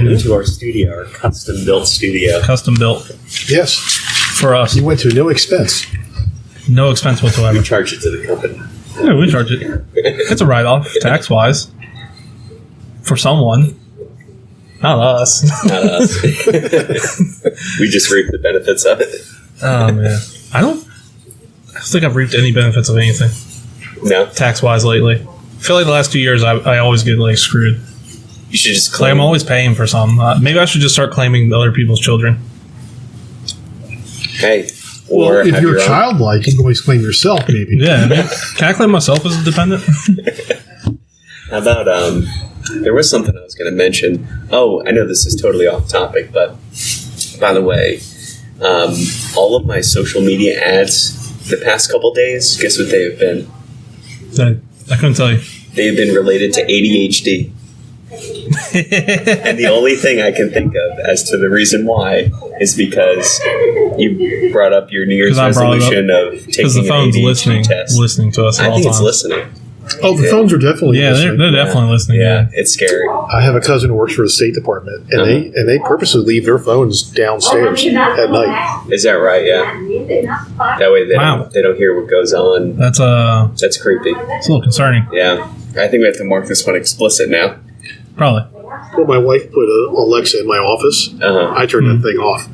into our studio, our custom-built studio. Custom built. Yes. For us. You went to no expense. No expense whatsoever. We charge it to the company. Yeah, we charge it. It's a write-off, tax-wise. For someone. Not us. Not us. We just reap the benefits of it. Oh, man. I don't think I've reaped any benefits of anything. No? Tax-wise lately. I feel like the last 2 years I always get, like, screwed. You should just claim. Like, I'm always paying for some. Maybe I should just start claiming other people's children. Hey. Or if you're childlike, you can always claim yourself, maybe. Yeah. I mean, can I claim myself as a dependent? How about, there was something I was going to mention. Oh, I know this is totally off topic, but by the way, all of my social media ads the past couple days, guess what they have been? I couldn't tell you. They have been related to ADHD. And the only thing I can think of as to the reason why is because you brought up your New Year's resolution of taking an ADHD test. Listening to us all the time. I think it's listening. Oh, the phones are definitely listening. They're definitely listening. Yeah, it's scary. I have a cousin who works for the State Department, and they purposely leave their phones downstairs at night. Is that right? Yeah. That way they don't hear what goes on. That's creepy. It's a little concerning. Yeah. I think we have to mark this one explicit now. Probably. Well, my wife put Alexa in my office. I turned that thing off.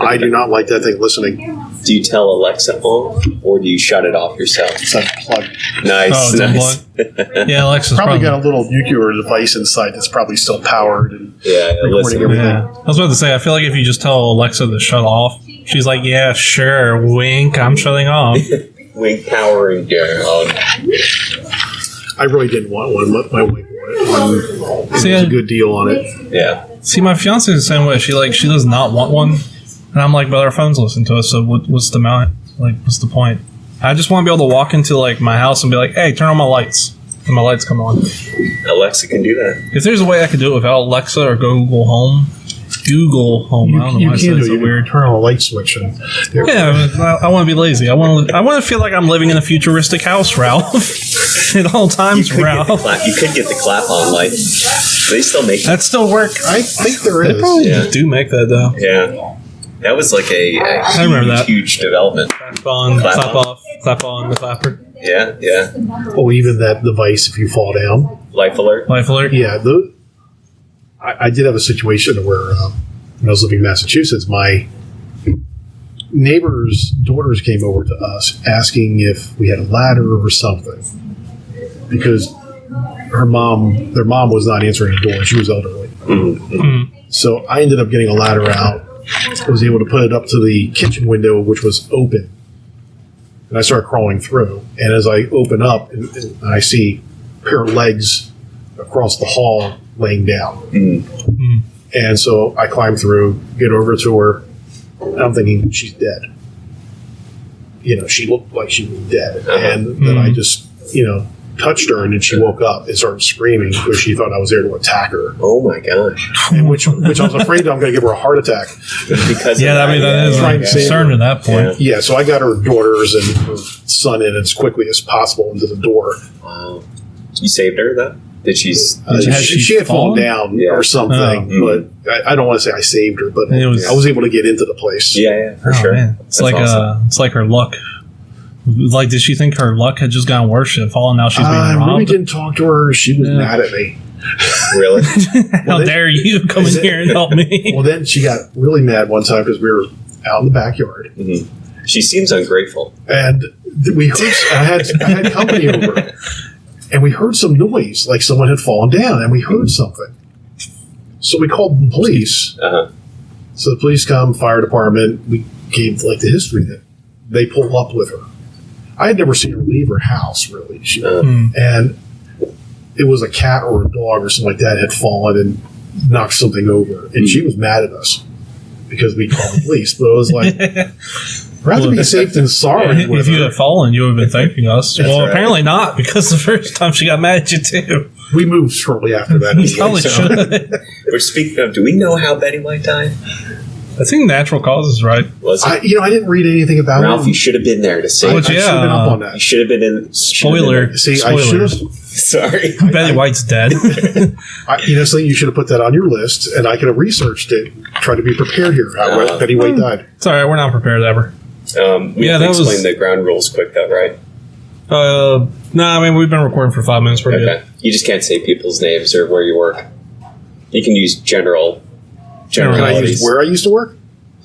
I do not like that thing listening. Do you tell Alexa on, or do you shut it off yourself? It's unplugged. Nice. Oh, it's unplugged? Yeah, Alexa's probably got a little nuclear device inside that's probably still powered and recording everything. Yeah. I was about to say, I feel like if you just tell Alexa to shut off, she's like, yeah, sure, wink, I'm shutting off. Wink, powering down. I really didn't want one. My wife wanted one. It was a good deal on it. Yeah. See, my fiance is the same way. She does not want one. And I'm like, but our phones listen to us, so what's the amount? Like, what's the point? I just want to be able to walk into, like, my house and be like, hey, turn on my lights. And my lights come on. Alexa can do that. If there's a way I could do it without Alexa or Google Home. I don't know why I said it's so weird. Turn on a light switch. And I want to be lazy. I want to feel like I'm living in a futuristic house, Ralph. At all times, Ralph. You could get the clap on light. They still make that. Still work? I think there is. They probably do make that, though. Yeah. That was like a huge development. Clap on, clap off, clap on the clapper. Yeah, yeah. Oh, even that device if you fall down. Life alert? Life alert? Yeah. I did have a situation where when I was living in Massachusetts, my neighbor's daughters came over to us asking if we had a ladder or something. Because their mom was not answering the door. She was elderly. Mm-hmm. So I ended up getting a ladder out. I was able to put it up to the kitchen window, which was open. And I started crawling through. And as I open up, and I see a pair of legs across the hall laying down. Mm-hmm. And so I climb through, get over to her, and I'm thinking she's dead. She looked like she was dead. And then I just, touched her, and then she woke up and started screaming because she thought I was there to attack her. Oh my gosh! And which I was afraid I'm going to give her a heart attack. Because that is a concern at that point. Yeah, so I got her daughters and her son in as quickly as possible into the door. Wow! You saved her though? Did she had fallen down or something? But I don't want to say I saved her, but I was able to get into the place. Yeah, for sure. Man. It's awesome. It's like her luck. Like, did she think her luck had just gotten worse? She had fallen, now she's being robbed? I really didn't talk to her. She was mad at me. Really? How dare you come in here and help me? Well, then she got really mad one time because we were out in the backyard. Mm-hmm. She seems ungrateful. And we heard, I had company over, and we heard some noise, like someone had fallen down, and we heard something. So we called the police. Uh-huh. So the police come, fire department. We gave the history that they pull up with her. I had never seen her leave her house, really. And it was a cat or a dog or something like that had fallen and knocked something over. And she was mad at us because we called the police. But it was like, rather be safe than sorry. If you had fallen, you would have been thanking us. Well, apparently not, because the first time she got mad at you, too. We moved shortly after that. We probably should. We're speaking of, do we know how Betty White died? I think natural causes, right? Was it? I didn't read anything about Ralph, it. you should have been there to say. I Which, should have been up on that. You should have been in. Spoiler. See, I should have. Sorry. Betty White's dead. Something you should have put that on your list, and I could have researched it, tried to be prepared here. How Betty White died. It's all right. We're not prepared ever. We have to explain the ground rules quick, though, right? No, I mean, we've been recording for 5 minutes. We're good. You just can't say people's names or where you work. You can use Can I generalities. use where I used to work?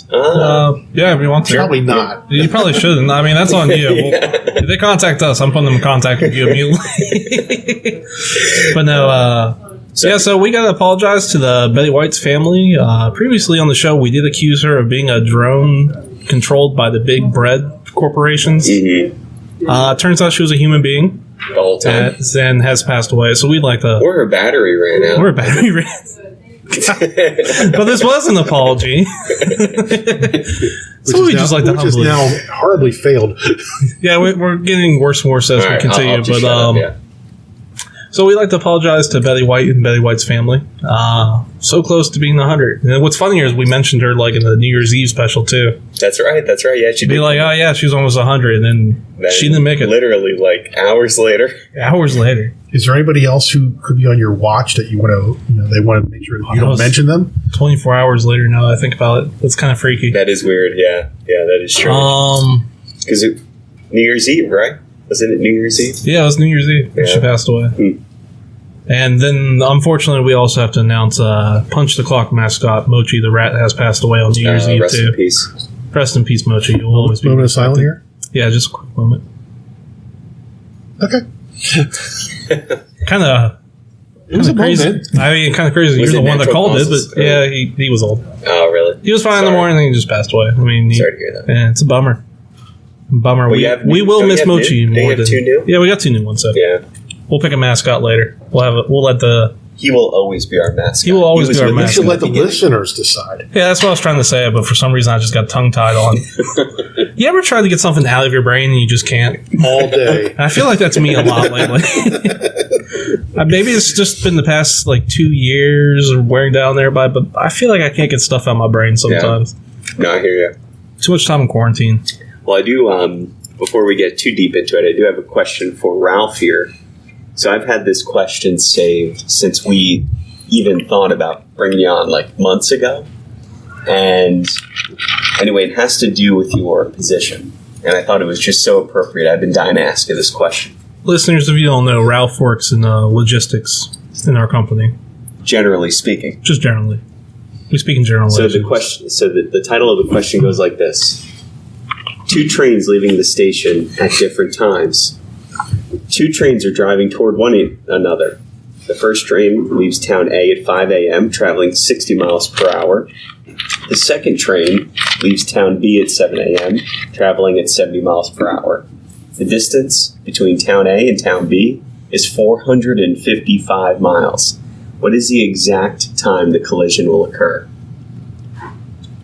Yeah, if you want to. Probably not. You probably shouldn't. I mean, that's on you. If they contact us, I'm putting them in contact with you immediately. But no, so we got to apologize to the Betty White's family. Previously on the show, we did accuse her of being a drone controlled by the big bread corporations. Mm-hmm. Turns out she was a human being. The whole time. And has passed away. So we'd like to... Or her battery ran out. Or her battery ran But this was an apology. So we just like to which is humbly... now hardly failed. Yeah, we're getting worse and worse as we continue. I'll just shut up, So we'd like to apologize to Betty White and Betty White's family. So close to being 100. And what's funnier is we mentioned her like in the New Year's Eve special too. That's right. Yeah, she'd Be like, oh yeah, she was almost 100, and then she didn't make it. Literally, like hours later. Hours later. Is there anybody else who could be on your watch that you want to, they want to make sure that you don't mention them? 24 hours later, now that I think about it. That's kind of freaky. That is weird. Yeah, that is true. Because New Year's Eve, right? Wasn't it New Year's Eve? Yeah, it was New Year's Eve. Yeah. She passed away. And then, unfortunately, we also have to announce Punch the Clock mascot Mochi the rat has passed away on New Year's Eve rest too. In peace. Rest in peace, Mochi. You'll always be moment of silence here. Yeah, just a quick moment. Okay. Kind of. It was crazy. I mean, kind of crazy. You're the one that called it, but yeah, he was old. Oh, really? He was fine in the morning, and he just passed away. I mean, sorry to hear that. Yeah, it's a bummer. Well, we will miss Mochi more than. Two new? Yeah, we got 2 new ones. So yeah, we'll pick a mascot later. We'll let the. He will always be our mascot. He will always be our mascot. You should let the listeners decide. Yeah, that's what I was trying to say, but for some reason I just got tongue-tied on. You ever try to get something out of your brain and you just can't? All day. I feel like that's me a lot lately. Maybe it's just been the past 2 years or wearing down there, but I feel like I can't get stuff out of my brain sometimes. Yeah. No, I hear you. Too much time in quarantine. Well, I do, before we get too deep into it, I do have a question for Ralph here. So I've had this question saved since we even thought about bringing you on months ago. And anyway, it has to do with your position. And I thought it was just so appropriate. I've been dying to ask you this question. Listeners, if you don't know, Ralph works in logistics in our company. Generally speaking. Just generally. We speak in general. So the title of the question goes like this. 2 trains leaving the station at different times. 2 trains are driving toward one another. The first train leaves town A at 5 a.m., traveling 60 miles per hour. The second train leaves town B at 7 a.m., traveling at 70 miles per hour. The distance between town A and town B is 455 miles. What is the exact time the collision will occur?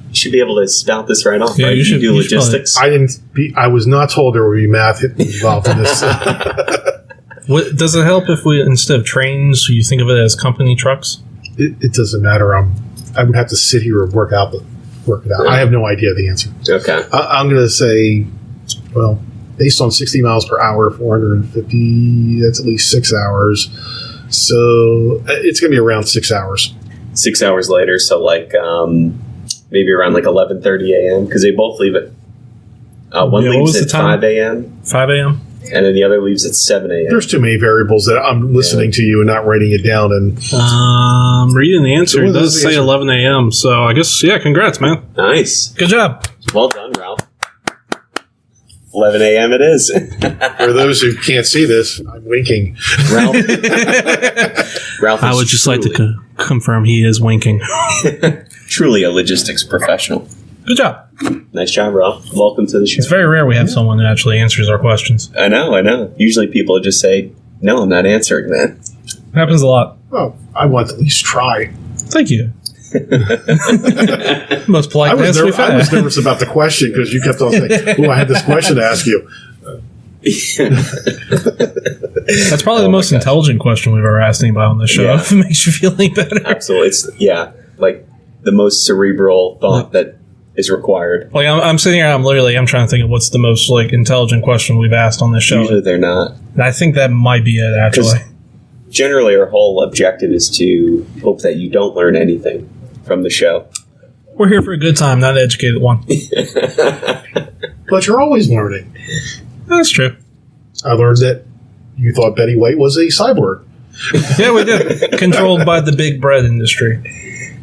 You should be able to spout this right off, right? You do logistics. I was not told there would be math involved in this. Does it help if we, instead of trains, you think of it as company trucks? It doesn't matter. I would have to sit here and work it out. I have no idea the answer. Okay. I'm going to say, well, based on 60 miles per hour, 450, that's at least 6 hours. So it's going to be around 6 hours. 6 hours later, so maybe around 11:30 a.m. because they both leave at one leaves at 5 a.m. 5 a.m. and then the other leaves at 7 a.m. There's too many variables that I'm listening to you and not writing it down. And reading the answer, it does say 11 a.m. So I guess congrats, man. Nice, good job. Well done, Ralph. 11 a.m. it is. For those who can't see this, I'm winking. Ralph I would just like to confirm he is winking. Truly a logistics professional. Good job. Nice job, Ralph. Welcome to the show. It's very rare we have someone that actually answers our questions. I know. Usually people just say, no, I'm not answering that. It happens a lot. Well, I want to at least try. Thank you. Most polite answer we've had. I was nervous about the question because you kept on saying, I had this question to ask you. That's probably the most intelligent question we've ever asked anybody on this show. Yeah. If it makes you feel any better. Absolutely. It's, the most cerebral thought that is required. Like I'm sitting here, I'm trying to think of what's the most like intelligent question we've asked on this show. Usually they're not. And I think that might be it, actually. Generally, our whole objective is to hope that you don't learn anything from the show. We're here for a good time, not an educated one. But you're always learning. That's true. I learned that you thought Betty White was a cyborg. Yeah, we did. Controlled by the big bread industry.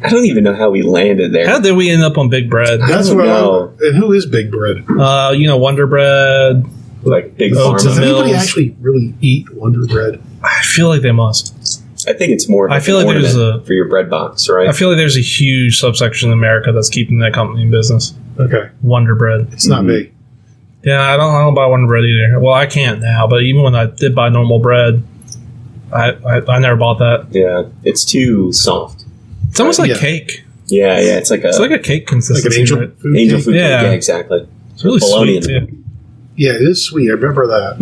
I don't even know how we landed there. How did we end up on big bread? That's don't what know. And who is Big Bread? Wonder Bread. Like Big Oats Pharma. Does anybody Mills. actually really eat Wonder Bread? I feel like they must. I think it's more. I feel like there's for your bread box, right? I feel like there's a huge subsection in America that's keeping that company in business. Okay. Wonder Bread. It's not me. Yeah, I don't buy Wonder Bread either. Well, I can't now, but even when I did buy normal bread, I never bought that. Yeah, it's too soft. It's almost like Yeah. cake. Yeah, it's like It's like a cake Like consistency. an angel right? food angel cake? food. Yeah. Yeah, exactly. It's really Bologna sweet. in Too. Yeah, it is sweet. I remember that.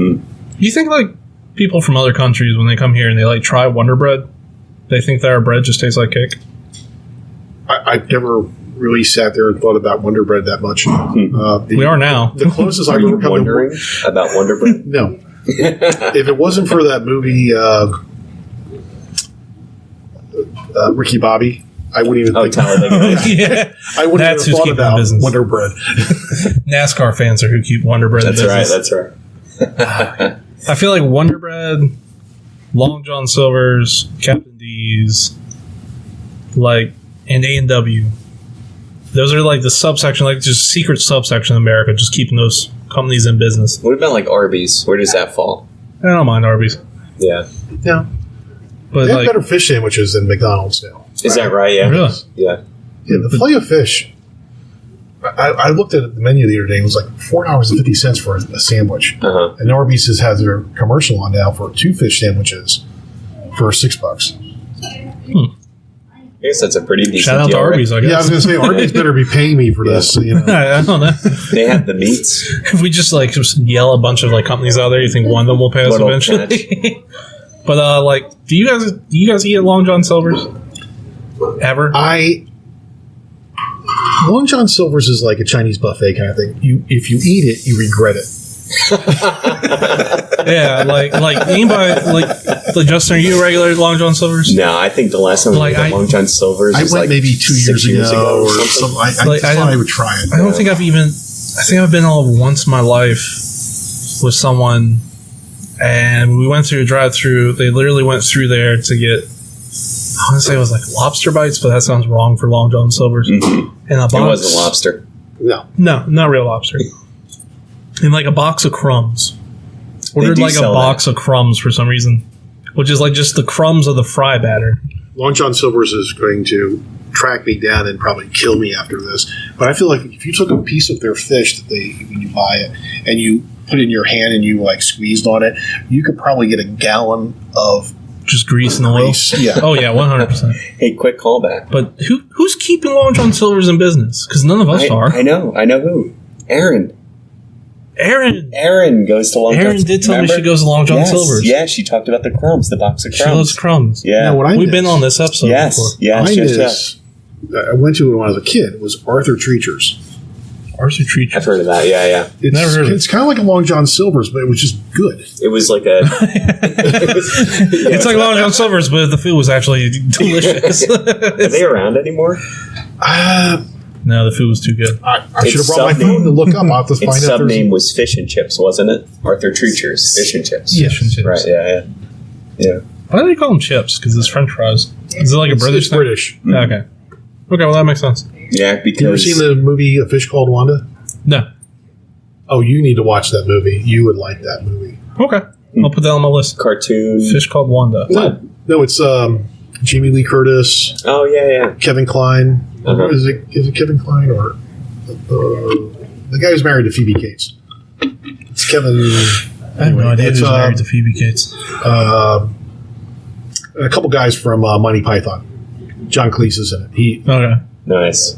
You think like people from other countries when they come here and they like try Wonder Bread, they think that our bread just tastes like cake? I've never really sat there and thought about Wonder Bread that much. We are now. The closest Are I've you ever come wondering about Wonder Bread? to... No. If it wasn't for that movie, Ricky Bobby, I wouldn't even think... Talladega. Yeah, I wouldn't That's even who's have thought keeping the about business. Wonder Bread. NASCAR fans are who keep Wonder Bread. in That's right. business. That's right. I feel like Wonder Bread, Long John Silver's, Captain D's, like, and A&W. Those are like the subsection, like just secret subsection in America, just keeping those companies in business. What about like Arby's? Where does that fall? I don't mind Arby's, Yeah, Yeah. but They have like, better fish sandwiches than McDonald's now. is that right? Yeah, really, yeah. Yeah, the filet of fish. I looked at the menu the other day. It was like $4.50 for a sandwich. Uh-huh. And Arby's has their commercial on now for 2 fish sandwiches for $6. I guess that's a pretty decent shout out to deal, right? Arby's, I Yeah, I was guess. going to say Arby's better be paying me for this. You know. I don't know. They have the meats. If we just like just yell a bunch of like companies out there, you think one of them will pay us What'll eventually? But like, do you guys eat at Long John Silver's ever? Long John Silver's is like a Chinese buffet kind of thing. If you eat it, you regret it. Yeah, like anybody like Justin, are you a regular at Long John Silver's? No, I think the last time we Like, went to Long John Silver's I was went like maybe 2 6 years ago or something. something. I Like, thought I would try it. I don't think I think I've been on once in my life with someone, and we went through a drive-through. They literally went through there to get, I want to say it was like lobster bites, but that sounds wrong for Long John Silver's. Mhm. And a box, It was a lobster. No. No, not real lobster. And like a box of crumbs. Ordered do like a sell box of crumbs for some reason, which is like just the crumbs of the fry batter. Long John Silver's is going to track me down and probably kill me after this. But I feel like if you took a piece of their fish that when you buy it and you put it in your hand and you like squeezed on it, you could probably get a gallon of Just grease and oil. grease. Yeah. Oh yeah, 100%. Hey, quick callback. But who's keeping Long John Silver's in business? Because none of us are. I know who. Aaron goes to Long John. Aaron did tell Remember? me she goes to Long John Yes, Silver's. Yeah, she talked about the crumbs, the box of She loves crumbs. crumbs. Yeah, Now, what I We've miss- been on this episode yes, before. yes, I yes, miss- yes. I went to it when I was a kid. It was Arthur Treacher's. Arthur Treacher. I've heard of that. Yeah. It's, Never heard of it. it's kind of like a Long John Silver's, but it was just good. It was like a. It's like Long John Silver's, but the food was actually delicious. Are they around anymore? No, the food was too good. I Its should have brought my sub-name- phone to look up. I'll have to find Its out. sub name was Fish and Chips, wasn't it? Arthur Treacher's Fish and Chips. Fish and chips. Right. Yeah. Why do they call them chips? Because it's French fries. Is it like a British It's thing? British. Yeah, okay. Okay, well that makes sense. Yeah, You ever because seen the movie A Fish Called Wanda? No. Oh, you need to watch that movie. You would like that movie. Okay. I'll put that on my list. cartoon. Fish called Wanda. No, it's Jamie Lee Curtis, Oh yeah. Kevin Kline. Uh-huh. Is it Kevin Kline or the guy who's married to Phoebe Cates? It's Kevin. I have no idea It's, who's married to Phoebe Cates. a couple guys from Monty Python. John Cleese is in it. Okay. Nice.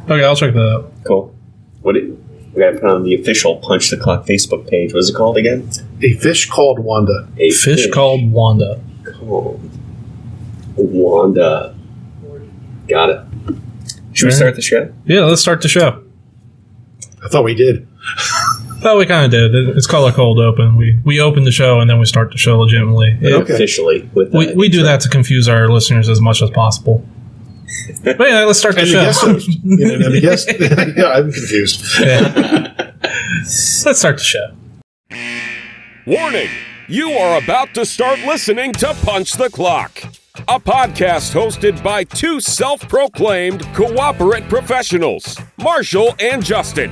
Okay, I'll check that out. Cool. We gotta put on the official Punch the Clock Facebook page. What's it called again? A Fish Called Wanda. A Fish called Wanda. called Wanda. Got it. Should we start the show? Yeah, let's start the show. I thought we did. Well, we kind of did. It's called a cold open. We open the show and then we start the show legitimately. Okay. Officially. With we do that to confuse our listeners as much as possible. But yeah, let's start the And show. the guest host. And the guest. Yeah, I'm confused. Yeah. Let's start the show. Warning! You are about to start listening to Punch the Clock, a podcast hosted by two self-proclaimed cooperate professionals, Marshall and Justin.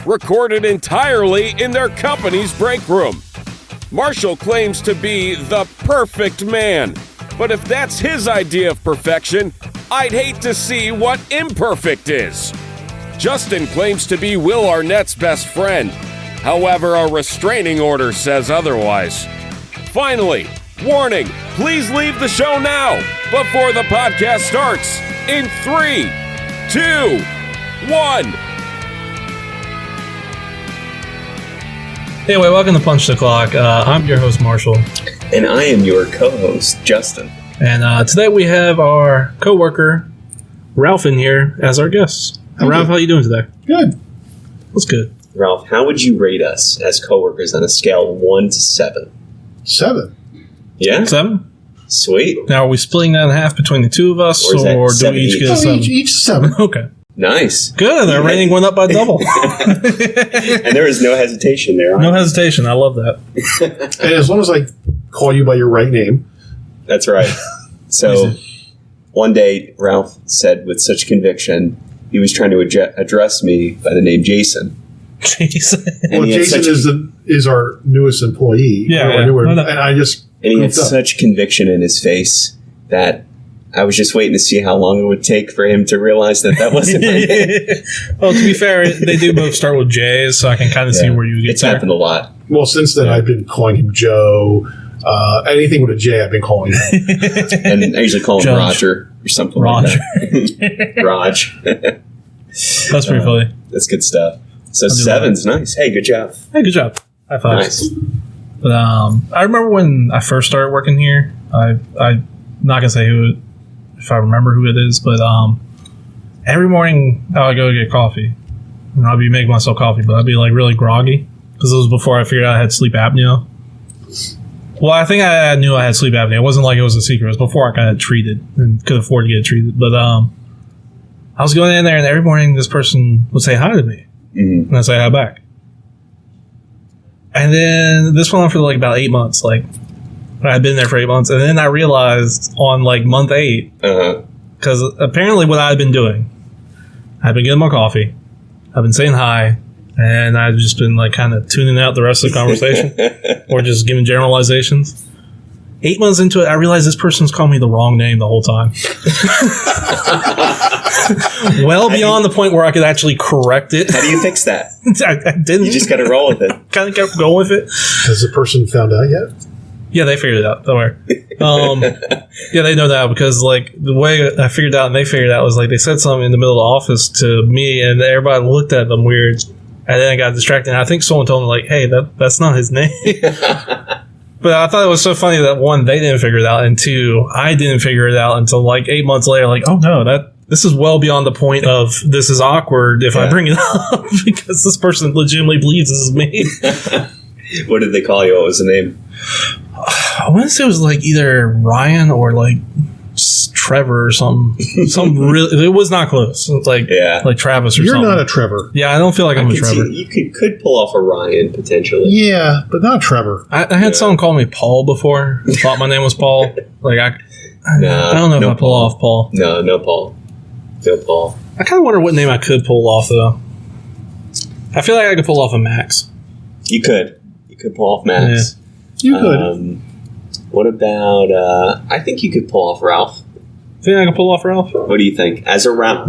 Recorded entirely in their company's break room. Marshall claims to be the perfect man, but if that's his idea of perfection, I'd hate to see what imperfect is. Justin claims to be Will Arnett's best friend. However, a restraining order says otherwise. Finally, warning, please leave the show now before the podcast starts in 3, 2, 1. Anyway, welcome to Punch the Clock. I'm your host, Marshall. And I am your co-host, Justin. And today we have our coworker, Ralph, in here as our guest. Ralph, how are you doing today? Good. That's good. Ralph, how would you rate us as coworkers on a scale of 1 to 7? 7. Yeah? 7? Sweet. Now, are we splitting that in half between the two of us, Or is that or do seven we each each? get a So 7? each 7. Okay. Nice. Good. Our rating went up by double. And there is no hesitation there. No hesitation. I love that. And as long as I call you by your right name. That's right. So one day, Ralph said with such conviction, he was trying to address me by the name Jason. Jason. Well, he had Jason is our newest employee. Yeah, Or yeah. newer, I know. and I just And he had goofed up. such conviction in his face that I was just waiting to see how long it would take for him to realize that wasn't my name. Well, to be fair, they do both start with J's, so I can kind of see where you get It's there. happened a lot. Well, since then, I've been calling him Joe. Anything with a J, I've been calling him. And I usually call him Judge. Roger or something Roger. like that. Raj. That's pretty funny. That's good stuff. So do 7's nice. Hey, good job. Hey, good job. High five. Nice. But I remember when I first started working here. I'm not gonna say if I remember who it is, but every morning I would go get coffee, and I'd be making myself coffee, but I'd be like really groggy because it was before I figured out I had sleep apnea. Well, I think I knew I had sleep apnea. It wasn't like it was a secret. It was before I got it treated and could afford to get it treated. But I was going in there, and every morning this person would say hi to me, and I'd say hi back. And then this went on for like about 8 months. Like, I'd been there for 8 months, and then I realized on like month 8, because apparently what I'd been doing, I've been getting my coffee, I've been saying hi, and I've just been like kind of tuning out the rest of the conversation or just giving generalizations. 8 months into it, I realized this person's calling me the wrong name the whole time. Well beyond the point where I could actually correct it. How do you fix that? I didn't. You just got to roll with it. kind of kept going with it. Has the person found out yet? Yeah, they figured it out. Don't worry. Yeah, they know now because like the way I figured out and they figured out was like they said something in the middle of the office to me and everybody looked at them weird. And then I got distracted. And I think someone told me like, "Hey, that's not his name." But I thought it was so funny that one, they didn't figure it out, and two, I didn't figure it out until like 8 months later. Like, oh no, this is well beyond the point of this is awkward if I bring it up because this person legitimately believes this is me. What did they call you? What was the name? I want to say it was like either Ryan or like Trevor or something. Some really, it was not close. It's like Travis or You're something. not a Trevor. Yeah, I don't feel like I'm a could Trevor. see- you could pull off a Ryan potentially. Yeah, but not Trevor. I had someone call me Paul before. Thought my name was Paul. Like I don't know if I pull off Paul. No Paul. No Paul. I kind of wonder what name I could pull off though. I feel like I could pull off a Max. You could pull off Max. You could. What about? I think you could pull off Ralph. Think I can pull off Ralph? What do you think? As a Ralph,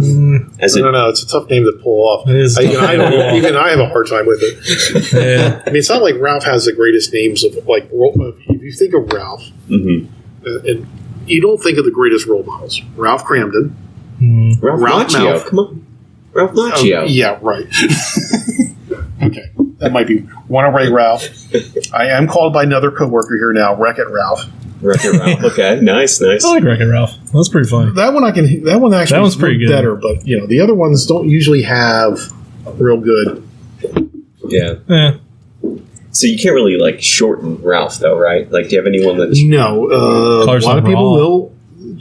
as I a don't know. It's a tough name to pull off. It is I tough to don't pull off. even I have a hard time with it. Yeah. I mean, it's not like Ralph has the greatest names of like. If you think of Ralph, and you don't think of the greatest role models. Ralph Cramden, Ralph Ralph Macchio. Mouth. Come on, Ralph Macchio. yeah, right. Okay, that might be one away, Ralph. I am called by another coworker here now, Wreck-It Ralph. Wreck-It Ralph. Okay, nice. I like Wreck-It Ralph. That's pretty funny. That one actually That one's pretty good. better, but the other ones don't usually have real good. Yeah. Yeah. So you can't really like shorten Ralph though, right? Like, do you have anyone that? No, a Cars lot of on people Raw. will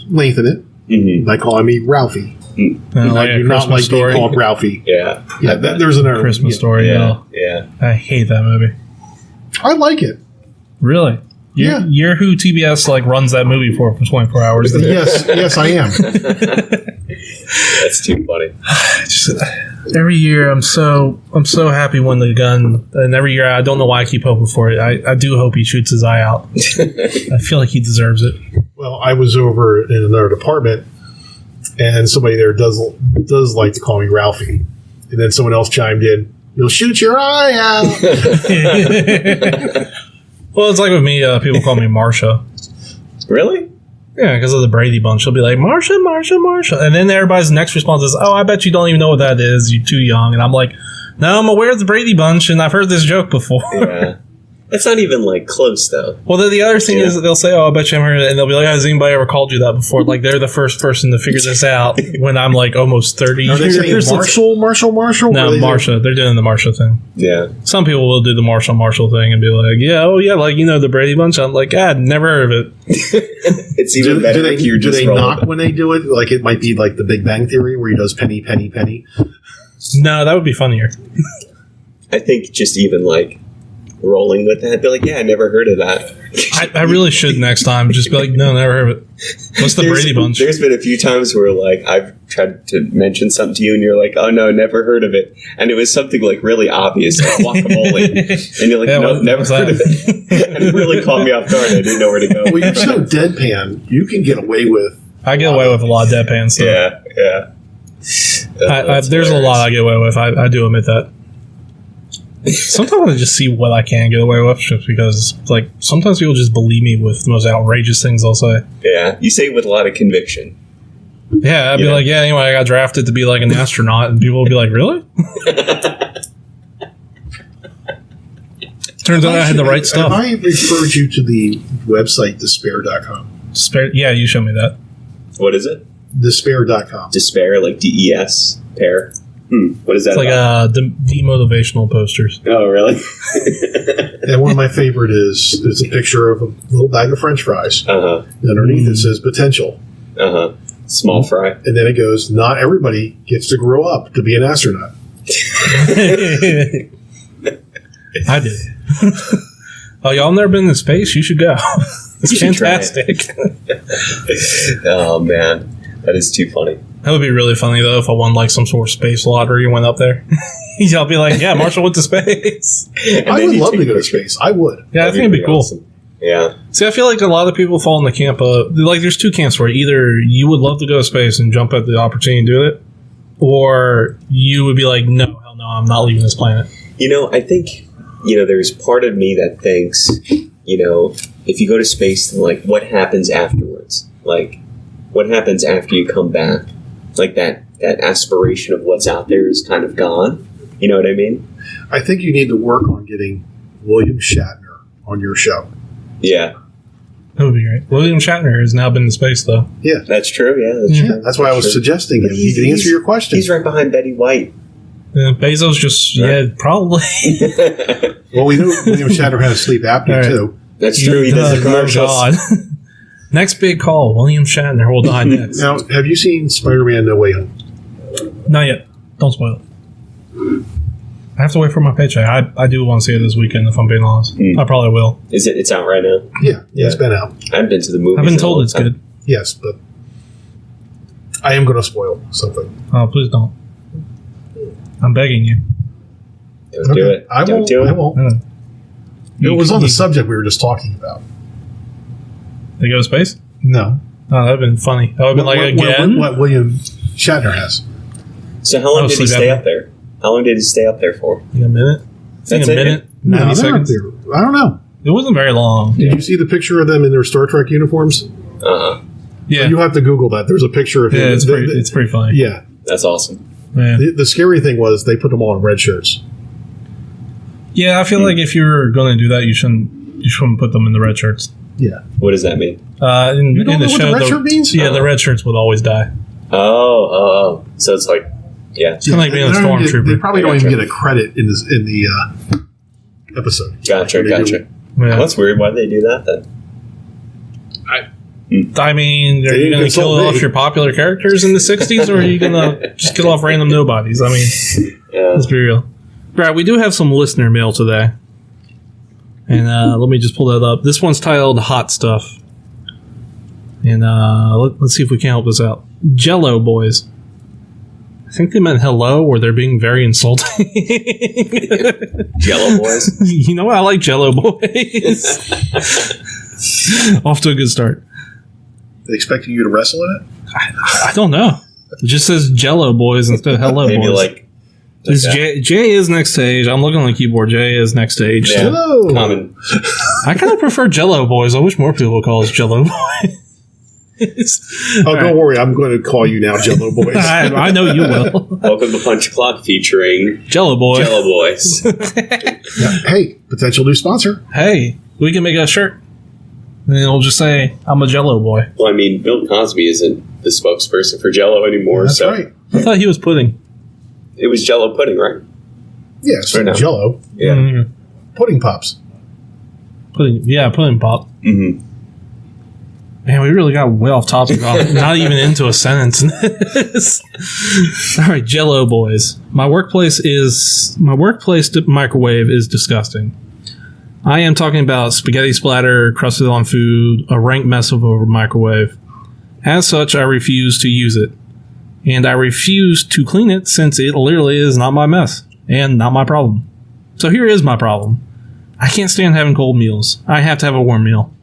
lengthen it by calling me Ralphie. Like I a do not Christmas like Story. being called Ralphie. Yeah. Yeah, there's an error. Christmas Story. Yeah. Yeah. I hate that movie. I like it. Really? You're who TBS like runs that movie for 24 hours. Yes, I am. That's too funny. Every year, I'm so happy when the gun, and every year I don't know why I keep hoping for it. I do hope he shoots his eye out. I feel like he deserves it. Well, I was over in another department, and somebody there does like to call me Ralphie, and then someone else chimed in, "You'll shoot your eye out." Well, it's like with me, people call me Marsha. Really? Yeah, because of the Brady Bunch. She'll be like, Marsha, Marsha, Marsha. And then everybody's next response is, oh, I bet you don't even know what that is. You're too young. And I'm like, no, I'm aware of the Brady Bunch, and I've heard this joke before. Yeah. That's not even like close though. Well, then the other thing is that they'll say, oh, I bet you haven't heard it. And they'll be like, has anybody ever called you that before? Like, they're the first person to figure this out when I'm like almost 30 Are they saying years. Marshall? No, Marsha. They're doing the Marsha thing. Yeah. Some people will do the Marshall thing and be like, yeah, oh, yeah, like, the Brady Bunch. I'm like, never heard of it. It's even better if you're just do they knock when they do it? Like, it might be like the Big Bang Theory where he does penny, penny, penny. No, that would be funnier. I think just even like rolling with that, be like, yeah, I never heard of that. I really should next time. Just be like, no, never heard of it. What's the Brady Bunch? There's been a few times where like I've tried to mention something to you and you're like, oh no, never heard of it. And it was something like really obvious, like guacamole. And you're like, no, never heard of it. And it really caught me off guard. I didn't know where to go. Well, you're so deadpan, you can get away with. I get away with a lot of deadpan stuff. Yeah. There's a lot I get away with. I do admit that. Sometimes I just see what I can get away with just because, like, sometimes people just believe me with the most outrageous things they'll say. Yeah, you say it with a lot of conviction. Yeah, I'd be like, yeah, anyway, I got drafted to be, like, an astronaut, and people will be like, really? Turns out I had the right stuff. Have I referred you to the website, despair.com? Yeah, you showed me that. What is it? Despair.com. Despair, like DES, pair. What is that? It's like demotivational posters. Oh, really? And one of my favorite is a picture of a little bag of French fries. Uh-huh. Underneath it says potential. Uh-huh. Small fry. And then it goes, not everybody gets to grow up to be an astronaut. I did. Oh, y'all never been in space? You should go. It's fantastic. Oh, man. That is too funny. That would be really funny, though, if I won, like, some sort of space lottery and went up there. Y'all be like, yeah, Marshall went to space. I would love to go to space. I would. Yeah, I think it'd be cool. Awesome. Yeah. See, I feel like a lot of people fall in the camp of, like, there's two camps where either you would love to go to space and jump at the opportunity and do it, or you would be like, no, hell no, I'm not leaving this planet. I think, there's part of me that thinks, if you go to space, then, like, what happens afterwards? Like, what happens after you come back? Like, that aspiration of what's out there is kind of gone. You know what I mean? I think you need to work on getting William Shatner on your show. Yeah. That would be great. William Shatner has now been to space, though. Yeah. That's true, yeah. That's true. That's why I was suggesting him. He could answer your question. He's right behind Betty White. Yeah, Bezos just, probably. Well, we know William Shatner had a sleep apnea, too. That's true. He does the commercials. God. Next big call, William Shatner will die next. Now, have you seen Spider-Man No Way Home? Not yet. Don't spoil it. I have to wait for my paycheck. I do want to see it this weekend, if I'm being honest. I probably will. It's out right now? Yeah, it's been out. I haven't been to the movies. I've been told it's good. Yes, but I am going to spoil something. Oh, please don't. I'm begging you. Don't do it. I Don't do it. won't. It was on the subject we were just talking about. They go to space? No. Oh, that would have been funny. That would have been again? What William Shatner has. So how long did he stay up there? How long did he stay up there for? Like a minute? That's a it? minute? No, 90 they're not seconds? there. I don't know. It wasn't very long. Did you see the picture of them in their Star Trek uniforms? Uh-huh. Yeah. You have to Google that. There's a picture of him. Yeah, it's pretty funny. Yeah. That's awesome. Yeah. The scary thing was they put them all in red shirts. Yeah, I feel like if you're going to do that, you shouldn't put them in the red shirts. Yeah. What does that mean? You don't know what the red shirt means? Yeah, the red shirts would always die. Oh. So it's like, yeah. It's kind of like being a They stormtrooper. probably don't even get a credit in the episode. Gotcha. Yeah. Well, that's weird. Why'd they do that then? I mean, are you going to kill off your popular characters in the 60s, or are you going to just kill off random nobodies? I mean, let's be real. Right, we do have some listener mail today. And let me just pull that up. This one's titled Hot Stuff. And let's see if we can help this out. Jello Boys. I think they meant hello, or they're being very insulting. Jello Boys? You know what? I like Jello Boys. Off to a good start. They expecting you to wrestle in it? I don't know. It just says Jello Boys instead of hello Maybe boys. like Is J is next stage. I'm looking on the keyboard. J is next stage. Yeah. Hello. Common. I kind of prefer Jello Boys. I wish more people would call us Jello Boys. Don't worry. I'm going to call you now Jello Boys. I know you will. Welcome to Punch Clock featuring Jello Boy. Jello Boys. Hey, potential new sponsor. Hey, we can make a shirt. And it'll just say, I'm a Jello Boy. Well, I mean, Bill Cosby isn't the spokesperson for Jello anymore. That's so right. I thought he was pudding. It was Jello pudding, right? Yes, Right now. Jello. Yeah. Mm-hmm. Pudding Pops. Pudding pop. Mm-hmm. Man, we really got way off topic. Not even into a sentence. All right, Jello Boys. My workplace microwave is disgusting. I am talking about spaghetti splatter, crusted on food, a rank mess of a microwave. As such, I refuse to use it. And I refuse to clean it since it literally is not my mess and not my problem. So here is my problem. I can't stand having cold meals. I have to have a warm meal.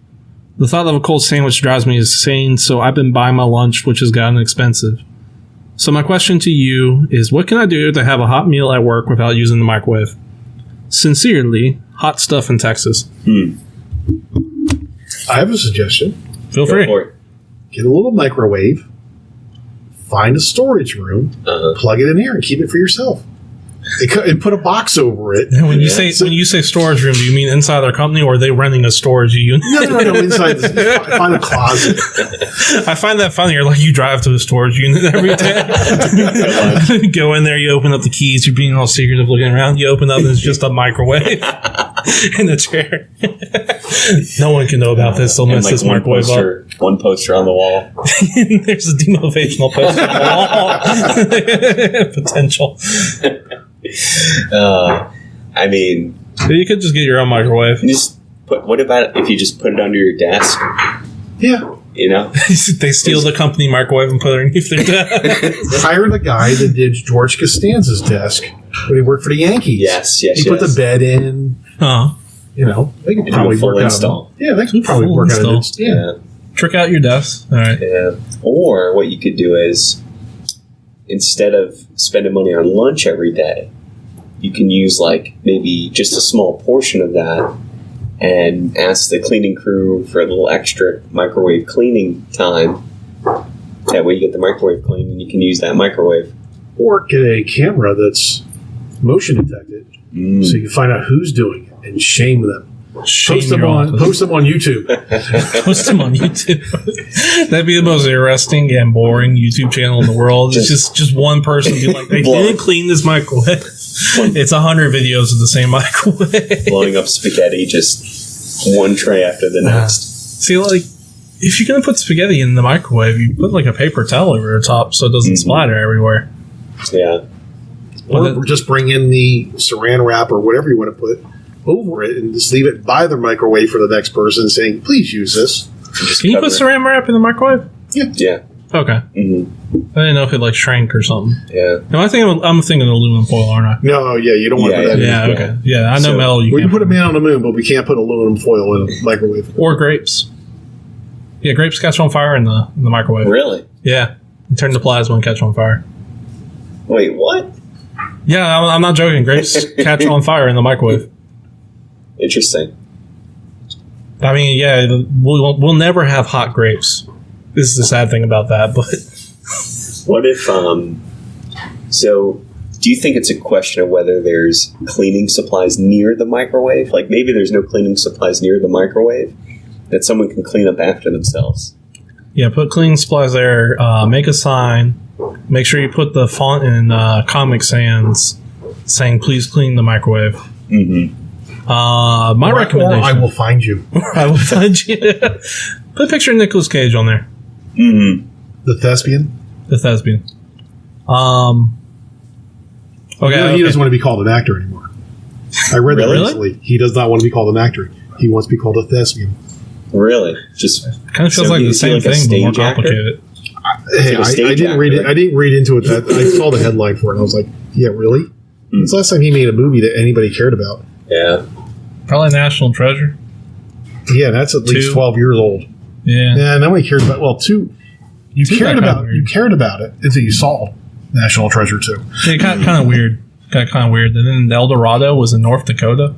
The thought of a cold sandwich drives me insane, so I've been buying my lunch, which has gotten expensive. So my question to you is, what can I do to have a hot meal at work without using the microwave? Sincerely, Hot Stuff in Texas. I have a suggestion. Feel Go free. for it. Get a little microwave, find a storage room, plug it in here, and keep it for yourself. And put a box over it. And when you say storage room, do you mean inside their company, or are they renting a storage unit? No. Inside, find a closet. I find that funny. You're like, you drive to a storage unit every day. Go in there, you open up the keys, you're being all secretive looking around, you open up and it's just a microwave in a chair. No one can know about this, they'll mess this microwave up. One poster on the wall. There's a demotivational poster on the wall. Potential. I mean, You could just get your own microwave. what about if you just put it under your desk? Yeah. You know? They steal the company microwave and put it underneath their desk. Hired a guy that did George Costanza's desk when he worked for the Yankees. Yes. He put the bed in. Huh. You know, they could Do probably a full work install. out. Yeah, they could probably Full work out an install. Yeah. Trick out your desk. All right. Yeah. Or what you could do is, instead of spending money on lunch every day, you can use like maybe just a small portion of that and ask the cleaning crew for a little extra microwave cleaning time. That way you get the microwave clean and you can use that microwave. Or get a camera that's motion detected so you can find out who's doing it and shame them. Post them on YouTube. Post them on YouTube. That'd be the most interesting and boring YouTube channel in the world. It's just one person be like, they didn't clean this microwave. It's 100 videos of the same microwave. Blowing up spaghetti, just one tray after the next. See, like, if you're going to put spaghetti in the microwave, you put like a paper towel over the top so it doesn't splatter everywhere. Yeah. Or just bring in the saran wrap or whatever you want to put over it and just leave it by the microwave for the next person saying, please use this. Can you put saran wrap in the microwave? Yeah. Okay. Mm-hmm. I didn't know if it like shrank or something. Yeah. No, I'm thinking aluminum foil, aren't I? No, yeah, you don't want to put that in. Yeah, okay. Yeah, I know So, metal. We You can can't put a man on the moon, but we can't put aluminum foil in a microwave. or grapes. Yeah, grapes catch on fire in the microwave. Really? Yeah, you turn to plasma and catch on fire. Wait, what? Yeah, I'm not joking. Grapes catch on fire in the microwave. Interesting. I mean, yeah, we'll never have hot grapes. This is the sad thing about that. But What if, so do you think it's a question of whether there's cleaning supplies near the microwave? Like maybe there's no cleaning supplies near the microwave, that someone can clean up after themselves. Yeah, put cleaning supplies there. Make a sign. Make sure you put the font in Comic Sans saying, please clean the microwave. Mm-hmm. My recommendation. I will find you. I will find you. Put a picture of Nicolas Cage on there. Mm-hmm. The thespian. The thespian. Okay, He doesn't want to be called an actor anymore. I read that Really? recently. He does not want to be called an actor. He wants to be called a thespian. Really? Just kind of feels so like the is he same like a thing, but more stage actor? complicated. Hey, a I stage didn't read actor, it. I didn't read into it. That I saw the headline for it. And I was like, yeah, really? It's the last time he made a movie that anybody cared about. Yeah. Probably National Treasure. Yeah, that's at least 2. 12 years old. Yeah. Yeah, nobody cared about. Well, 2. You 2 cared got kinda about. weird. You cared about it until you saw National Treasure 2. Yeah, kind of weird. Got kind of weird. And then El Dorado was in North Dakota.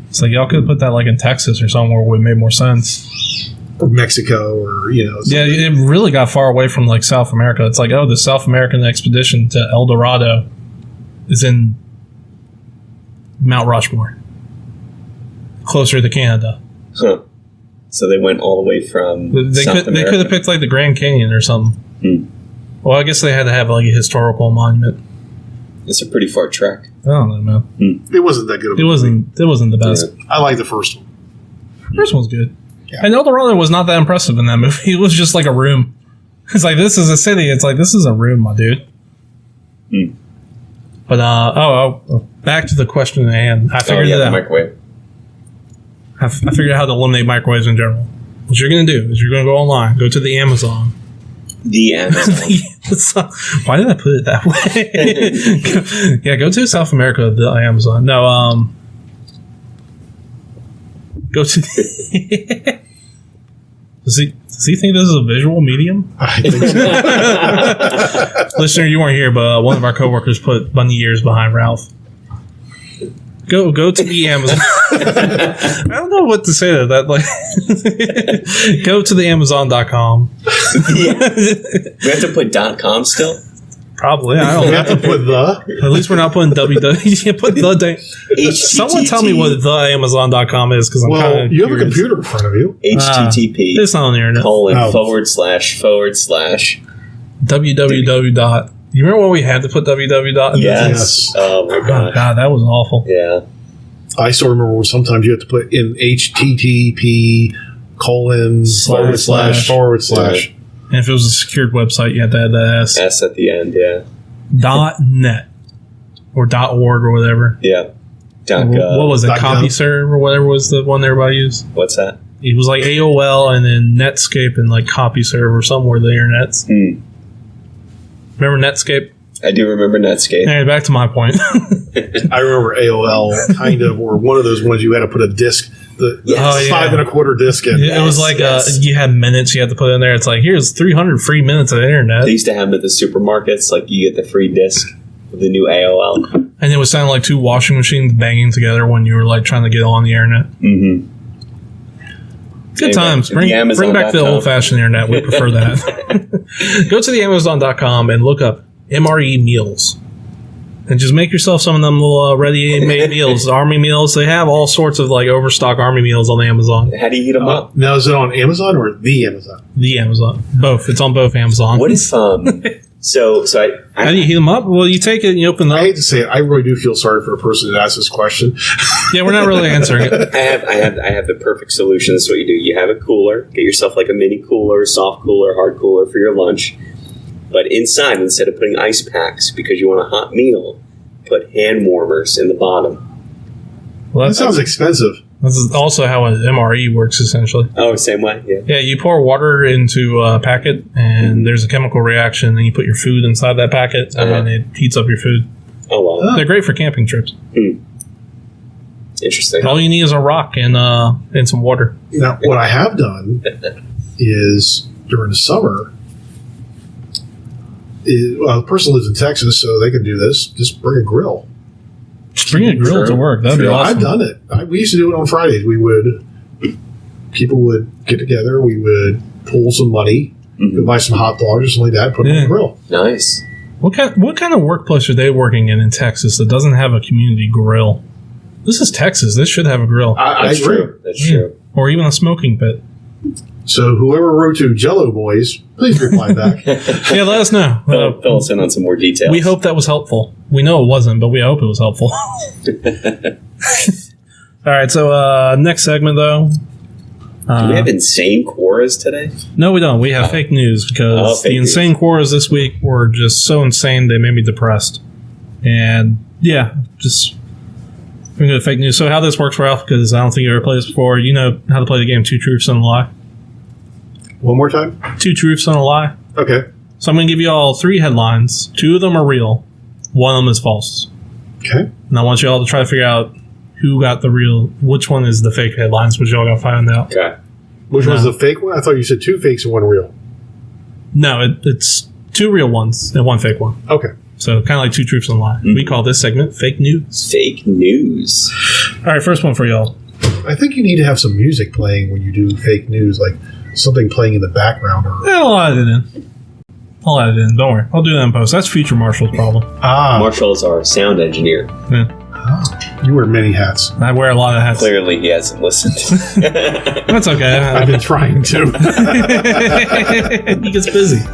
It's like y'all could have put that like in Texas or somewhere where it made more sense. Or Mexico, or Yeah, something. it really got far away from like South America. It's like, oh, the South American expedition to El Dorado is in Mount Rushmore, closer to Canada. Huh. So they went all the way from They South could America. have picked like the Grand Canyon or something. Hmm. Well, I guess they had to have like a historical monument. It's a pretty far trek. I don't know, man. It wasn't that good. Of a It movie. wasn't the best. I like the first one. First one's good. Yeah. And El Dorado was not that impressive in that movie. It was just like a room. It's like, this is a city. It's like, this is a room, my dude. Hmm. But, back to the question at hand. I figured it the out. microwave. I figured out how to eliminate microwaves in general. What you're going to do is you're going to go online, go to the Amazon. The Amazon. Why did I put it that way? Yeah, go to South America, the Amazon. No, go to the Does he think this is a visual medium? I think so. Listener, you weren't here, but one of our coworkers put bunny ears behind Ralph. Go to the Amazon. I don't know what to say to that. Like, go to the Amazon.com. We have to put .com still? Probably. I You don't have know. to put the. At least we're not putting www. You put the. HTTP. Someone tell me what the Amazon.com is, because I'm kind Well, of you have a computer in front of you. HTTP It's not on the internet. colon Oh. // www. You remember when we had to put www? Yes. Oh my Oh, god. God, that was awful. Yeah. I still remember when sometimes you have to put in HTTP colon Slash, slash. // And if it was a secured website, you had to add that S. S at the end. Yeah. .net or .org or whatever. Yeah. .gov. What was it? .gov. CompuServe or whatever was the one everybody used. What's that? It was like AOL and then Netscape and like CompuServe or somewhere the internet's. Hmm. Remember Netscape? I do remember Netscape. Anyway, back to my point. I remember AOL kind of, or one of those ones you had to put a disc, the Yes. Oh, yeah. 5 1/4 disc in. It was like yes. you had minutes you had to put in there. It's like, here's 300 free minutes of internet. They used to have them at the supermarkets. Like you get the free disc with the new AOL. And it would sound like 2 washing machines banging together when you were like trying to get on the internet. Mm-hmm. Good Anyway, times. the Bring Amazon.com. back the old-fashioned internet. We prefer that. Go to the Amazon.com and look up MRE meals. And just make yourself some of them little ready-made meals. Army meals. They have all sorts of like overstock Army meals on Amazon. How do you heat them up? Now, is it on Amazon or the Amazon? The Amazon. Both. It's on both Amazon. What if So How do you heat them up? Well, you take it and you open I them. hate to say it, I really do feel sorry for the person that asked this question. Yeah, we're not really answering it. I have the perfect solution. This is what you do. You have a cooler. Get yourself like a mini cooler, soft cooler, hard cooler for your lunch. But inside, instead of putting ice packs because you want a hot meal, put hand warmers in the bottom. Well, That that's, sounds expensive. that's also how an MRE works, essentially. Oh, same way? Yeah. Yeah, you pour water into a packet, and there's a chemical reaction, and you put your food inside that packet, and then it heats up your food. Oh, wow. They're great for camping trips. Interesting. All you need is a rock and some water. Now, what I have done is during the summer, the person lives in Texas, so they can do this. Just bring a grill. Just bring a grill to work. That'd be Sure, awesome. I've done it. We used to do it on Fridays. People would get together. We would pool some money, go buy some hot dogs or something like that, put it on the grill. Nice. What kind of workplace are they working in Texas that doesn't have a community grill? This is Texas. This should have a grill. I That's agree. true. That's true. Or even a smoking pit. So whoever wrote to Jello Boys, please reply back. Yeah, let us know. Fill us in on some more details. We hope that was helpful. We know it wasn't, but we hope it was helpful. All right, so next segment, though. Do we have insane quoras today? No, we don't. We have fake news because fake the insane quoras this week were just so insane they made me depressed. And yeah, just we're going to fake news. So how this works, Ralph, because I don't think you ever played this before. You know how to play the game Two Truths and a Lie? One more time? Two Truths and a Lie. Okay. So I'm going to give you all 3 headlines. 2 of them are real. 1 of them is false. Okay. And I want you all to try to figure out who got the real, which one is the fake headlines, which y'all got to find out. Okay. Which was the fake one? I thought you said 2 fakes and 1 real. No, it's 2 real ones and 1 fake one. Okay. So kind of like Two Truths and a Lie. We call this segment Fake News. Fake news. All right, first one for y'all. I think you need to have some music playing when you do fake news, like something playing in the background. Or I'll add it in. Don't worry. I'll do that in post. That's Future Marshall's problem. Marshall is our sound engineer. Yeah. You wear many hats. I wear a lot of hats. Clearly, he hasn't listened. That's okay. I've been trying to. He gets busy.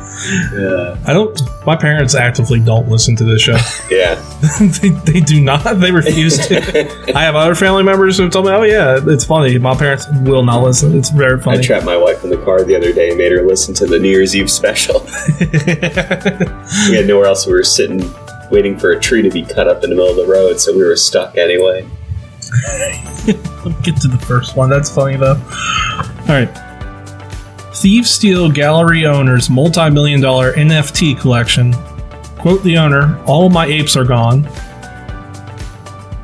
Yeah. My parents actively don't listen to this show. Yeah. they do not. They refuse to. I have other family members who told me, oh yeah, it's funny. My parents will not listen. It's very funny. I trapped my wife in the car the other day and made her listen to the New Year's Eve special. We had nowhere else. We were sitting waiting for a tree to be cut up in the middle of the road, so we were stuck anyway. Let's get to the first one. That's funny, though. All right. Thieves steal gallery owner's multi-million-dollar NFT collection. Quote the owner, "All my apes are gone."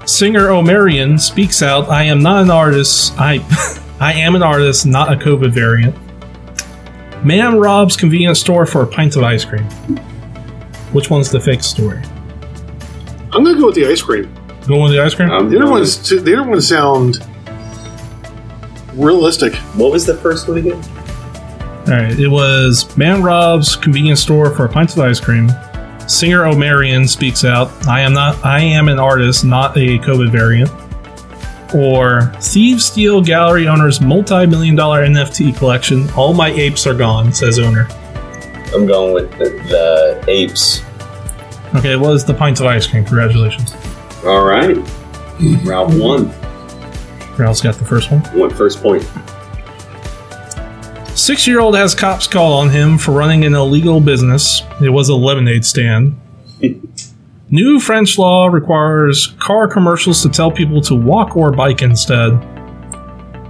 Singer Omarion speaks out, "I am not an artist. I am an artist, not a COVID variant." Man robs convenience store for a pint of ice cream. Which one's the fake story? I'm going to go with the ice cream. Going with the ice cream? The other ones sound realistic. What was the first one again? All right, it was man robs convenience store for a pint of ice cream. Singer Omarion speaks out, I am an artist, not a COVID variant. Or thieves steal gallery owner's multi-million-dollar NFT collection. All my apes are gone, says owner. I'm going with the apes. Okay, it was the pint of ice cream. Congratulations. All right. Ralph won. Ralph's got the first one. Won first point. 6-year-old has cops call on him for running an illegal business. It was a lemonade stand. New French law requires car commercials to tell people to walk or bike instead.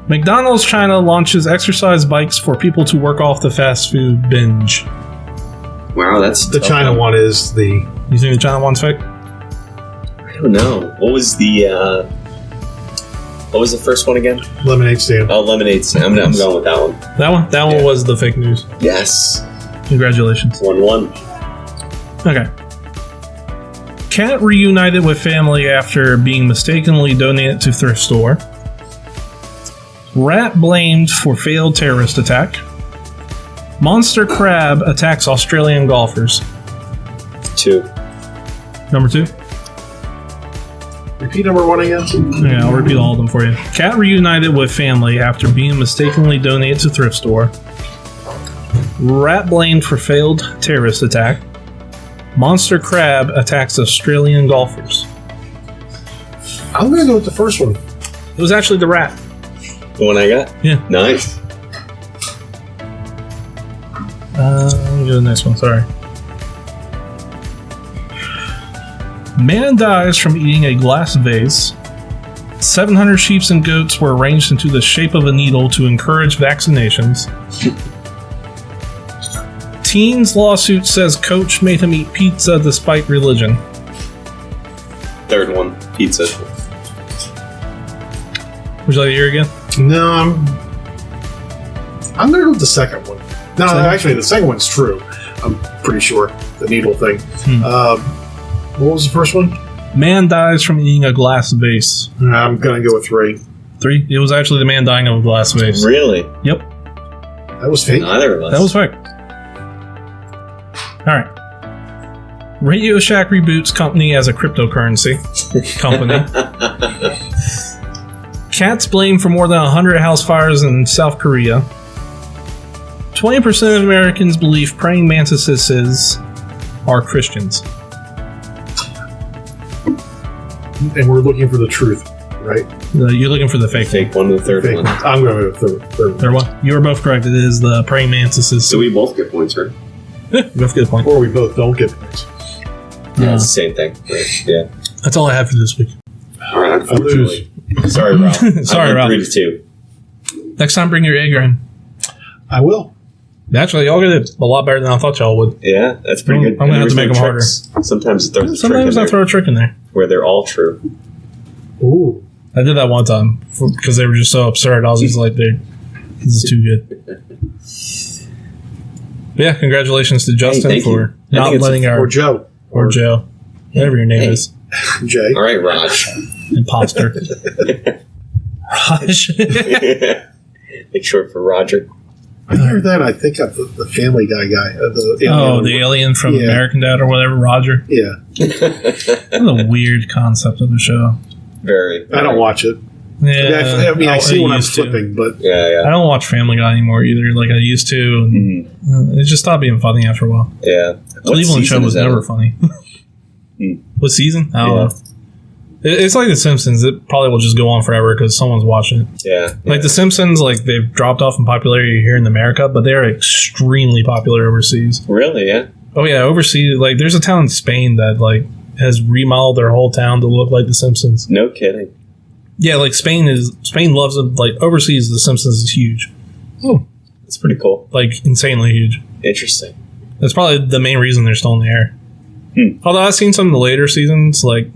McDonald's China launches exercise bikes for people to work off the fast food binge. Wow, that's the China one is the. You think the China one's fake? I don't know. What was the first one again? Lemonade stand. Oh, lemonade stand. I'm going with that one. That one was the fake news. Yes. Congratulations. 1-1. Okay. Cat reunited with family after being mistakenly donated to thrift store. Rat blamed for failed terrorist attack. Monster crab attacks Australian golfers. 2. Number 2. Repeat number 1 again. Yeah, I'll repeat all of them for you. Cat reunited with family after being mistakenly donated to thrift store. Rat blamed for failed terrorist attack. Monster crab attacks Australian golfers. I'm going to go with the first one. It was actually the rat. The one I got? Yeah. Nice. Let me go to the next one. Sorry. Man dies from eating a glass vase. 700 sheep and goats were arranged into the shape of a needle to encourage vaccinations. Teen's lawsuit says coach made him eat pizza despite religion. Third one, pizza. Would you like to hear again? No, I'm going to go with the second one. No, actually, the second one's true. I'm pretty sure. The needle thing. What was the first one? Man dies from eating a glass vase. I'm going to go with 3. 3? It was actually the man dying of a glass vase. Really? Yep. That was fake? Neither of us. That was fake. Alright. Radio Shack reboots company as a cryptocurrency company. Cats blamed for more than 100 house fires in South Korea. 20% of Americans believe praying mantises are Christians. And we're looking for the truth, right? You're looking for the fake one, the third Fake one. one. I'm going to go third. Third one. You were both correct. It is the praying mantises. So we both get points, right? You both get a point. Or we both don't get points. Yeah, it's the same thing. Right. Yeah. That's all I have for this week. All right, unfortunately. Sorry, Rob. Sorry, Rob. 3-2. Next time, bring your egg in. I will. Actually, y'all get it a lot better than I thought y'all would. Yeah, that's pretty good. I'm going to have to make them harder. Sometimes it throws a trick in Sometimes I there throw a trick in there. where they're all true. Ooh. I did that one time because they were just so absurd. I was just like, this is too good. But yeah, congratulations to Justin thank for you. not letting our... Or Joe. Or Joe. Whatever your name is. Jay. All right, Raj. Imposter. Raj. It's short for Roger. I heard that. I think of the Family Guy guy. The alien from Yeah. American Dad or whatever, Roger. Yeah. What a weird concept of a show. Very. I don't watch it. Yeah, I mean, I see when I'm used to. flipping, but Yeah, I don't watch Family Guy anymore either, like I used to. And It just stopped being funny after a while. yeah. Cleveland show was never funny. What season? I don't know. It's like The Simpsons. It probably will just go on forever because someone's watching it. Yeah. Like The Simpsons, like they've dropped off in popularity here in America, but they're extremely popular overseas. Really? Yeah. Oh yeah, overseas. Like there's a town in Spain that like has remodeled their whole town to look like The Simpsons. No kidding. Yeah, like Spain loves it. Like overseas, The Simpsons is huge. That's pretty cool. Like insanely huge. Interesting. That's probably the main reason they're still in the air. Although I've seen some of the later seasons, like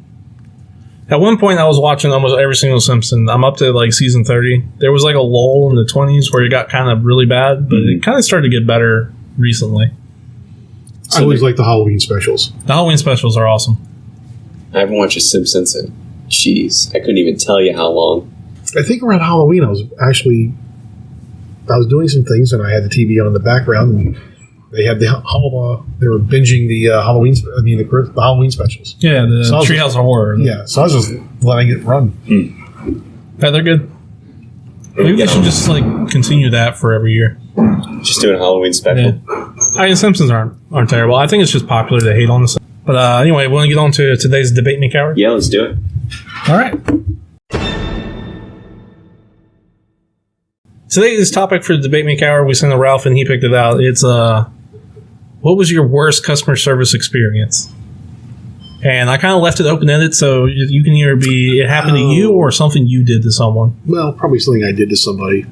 at one point I was watching almost every single Simpson. I'm up to like season 30. There was like a lull in the 20s where it got kind of really bad, but it kind of started to get better recently. I always like the Halloween specials. The Halloween specials are awesome. I haven't watched The Simpsons in, I couldn't even tell you how long. I think around Halloween I was doing some things and I had the TV on in the background and they had they were binging the the Halloween specials. Yeah, the So I was Treehouse of Horror. Yeah, so I was just letting it run. Yeah, they're good. Maybe they should just like continue that for every year. Just doing a Halloween special. Yeah. I mean, Simpsons aren't terrible. I think it's just popular to hate on the Simpsons. But anyway, we want to get on to today's Debate Me Hour. Yeah, let's do it. All right. Today's topic for the Debate Me Hour, we sent to Ralph and he picked it out. It's what was your worst customer service experience? And I kind of left it open-ended, so you can either be it happened to you or something you did to someone. Well, probably something I did to somebody.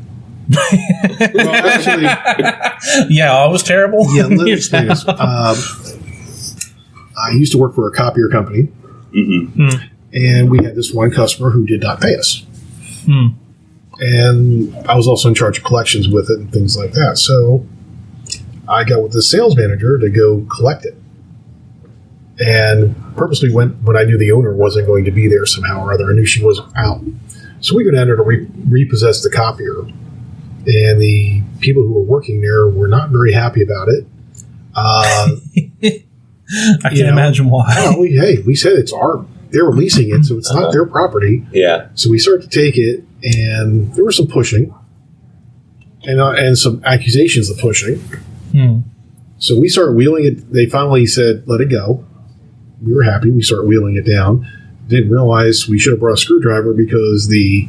Well, actually, Yeah, I was terrible. yeah, let me explain this. I used to work for a copier company, and we had this one customer who did not pay us. And I was also in charge of collections with it and things like that. So I got with the sales manager to go collect it. And purposely went when I knew the owner wasn't going to be there somehow or other. I knew she wasn't out. So we go down there to repossess the copier. And the people who were working there were not very happy about it. I can't imagine why. Well, we said they were leasing it, so it's not their property. Yeah. So we started to take it, and there was some pushing, and some accusations of pushing. So we started wheeling it. They finally said, "Let it go." We were happy. We started wheeling it down. Didn't realize we should have brought a screwdriver because the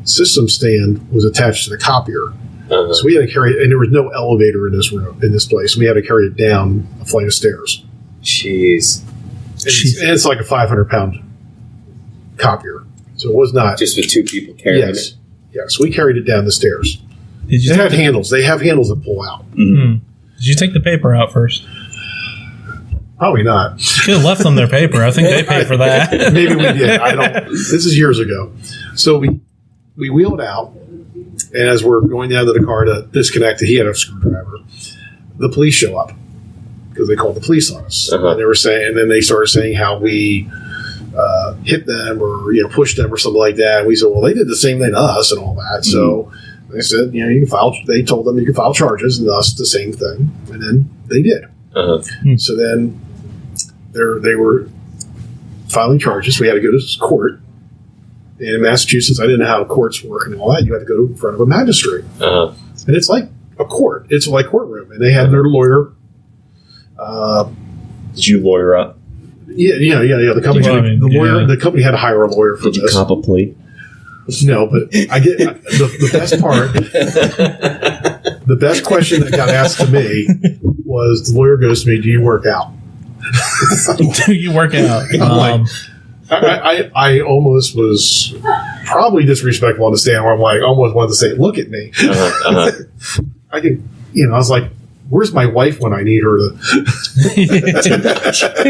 system stand was attached to the copier. So we had to carry it, and there was no elevator in this room, in this place. We had to carry it down a flight of stairs. Jeez. And it's like a 500-pound copier. So it was not. Just with two people carrying it. Yes, we carried it down the stairs. Did you They have handles. They have handles that pull out. Did you take the paper out first? Probably not. You could have left them their paper. I think they paid for that. Maybe we did. I don't. This is years ago. So we wheeled out, and as we're going down to the car to disconnect it, he had a screwdriver. The police show up because they called the police on us. And they were saying, and then they started saying how we hit them or pushed them or something like that. And we said, well, they did the same thing to us and all that. So they said, you can file. They told them you can file charges, and us the same thing. And then they did. So then they were filing charges. We had to go to court. And in Massachusetts, I didn't know how courts work and all that. You had to go in front of a magistrate. And it's like a court. It's like courtroom, and they had their lawyer. Did you lawyer up? Yeah. The company, the company had to hire a lawyer for Did you this. cop a plea? No, but I get the best part. The best question that got asked to me was, the lawyer goes to me, "Do you work out?" Do you work out? I'm like, I almost was probably disrespectful on the stand where I'm like, almost wanted to say, "Look at me." I could, I was like, "Where's my wife when I need her to?"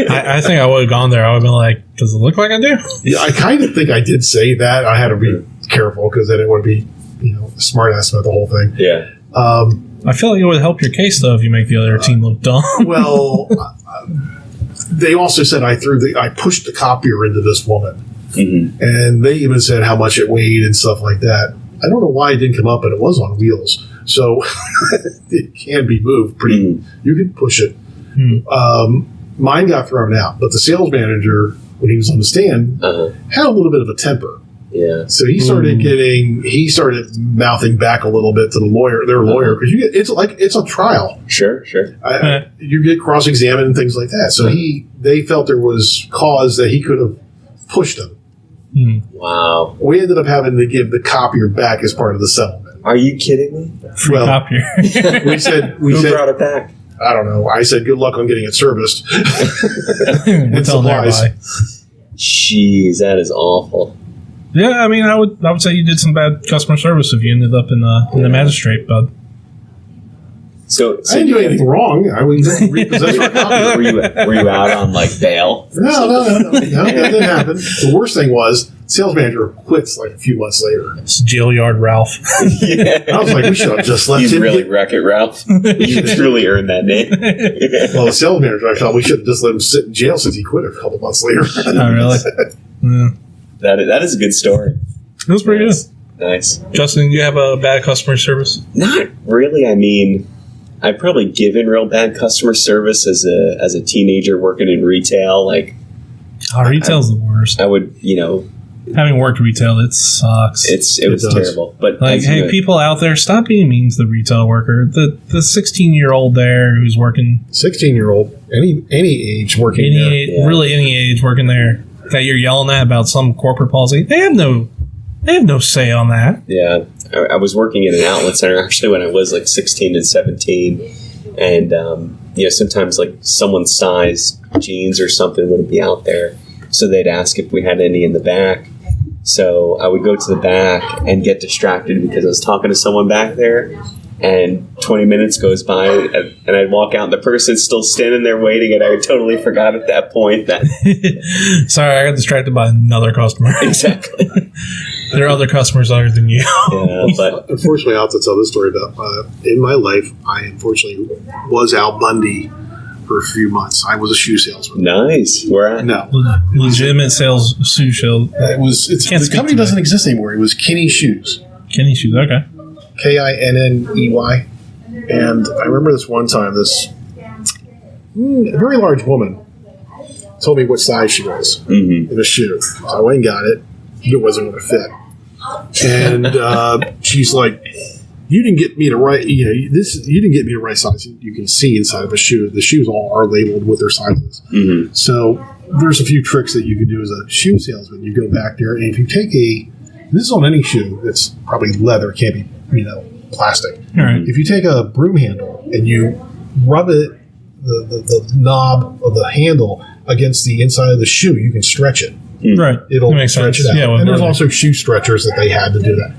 I think I would have gone there. I would have been like, "Does it look like I do?" Yeah, I kind of think I did say that. I had to be careful because I didn't want to be, a smart ass about the whole thing. Yeah. I feel like it would help your case though if you make the other team look dumb. Well, they also said I pushed the copier into this woman, and they even said how much it weighed and stuff like that. I don't know why it didn't come up, but it was on wheels, so it can be moved pretty. You can push it. Mine got thrown out, but the sales manager, when he was on the stand, had a little bit of a temper. Yeah. So he started mouthing back a little bit to their lawyer, because it's a trial. Sure. You get cross-examined and things like that. So they felt there was cause that he could have pushed him. Wow. We ended up having to give the copier back as part of the settlement. Are you kidding me? Free copier. we said Who brought it back? I don't know. I said good luck on getting it serviced. We'll tell nearby. Jeez, that is awful. Yeah, I mean, I would say you did some bad customer service if you ended up in the magistrate, but. So I didn't do anything wrong. I would repossess our copier. Were you out on bail? No, that didn't happen. The worst thing was, sales manager quits a few months later. It's jail yard Ralph. Yeah. I was like, we should have just left He's him. really Wreck-It Ralph. He's really earned that name. Well, the sales manager, I felt we should have just let him sit in jail since he quit a couple months later. Oh, really? Yeah. That is a good story. It was pretty good. Nice. Justin, do you have a bad customer service? Not really. I mean, I've probably given real bad customer service as a teenager working in retail. Retail's the worst. I would, having worked retail, it sucks. It was terrible. But hey, people out there, stop being mean to the retail worker. The 16-year-old there who's working, 16-year-old, any age working there, really any age working there, that you're yelling at about some corporate policy. They have no say on that. Yeah. I was working in an outlet center actually when I was 16 and 17, and sometimes someone's size jeans or something wouldn't be out there, so they'd ask if we had any in the back. So I would go to the back and get distracted because I was talking to someone back there, and 20 minutes goes by and I'd walk out and the person's still standing there waiting, and I totally forgot at that point that sorry, I got distracted by another customer. Exactly. There are other customers other than you. Yeah, but unfortunately, I'll have to tell this story about in my life. I unfortunately was Al Bundy for a few months. I was a shoe salesman. Nice. Where at? No, legitimate sales shoe show. The company doesn't exist anymore. It was Kinney Shoes. Kinney Shoes. Okay. Kinney. And I remember this one time, this very large woman told me what size she was in a shoe. So I went and got it. It wasn't going to fit. And she's like, "You didn't get me the right, you didn't get me the right size." You can see inside of a shoe. The shoes all are labeled with their sizes. So there's a few tricks that you can do as a shoe salesman. You go back there, and if you take this is on any shoe, it's probably leather, it can't be, plastic. All right. If you take a broom handle and you rub it, the knob of the handle against the inside of the shoe, you can stretch it. Right. It'll that makes stretch sense. it out. Yeah, and there's also shoe stretchers that they had to do that.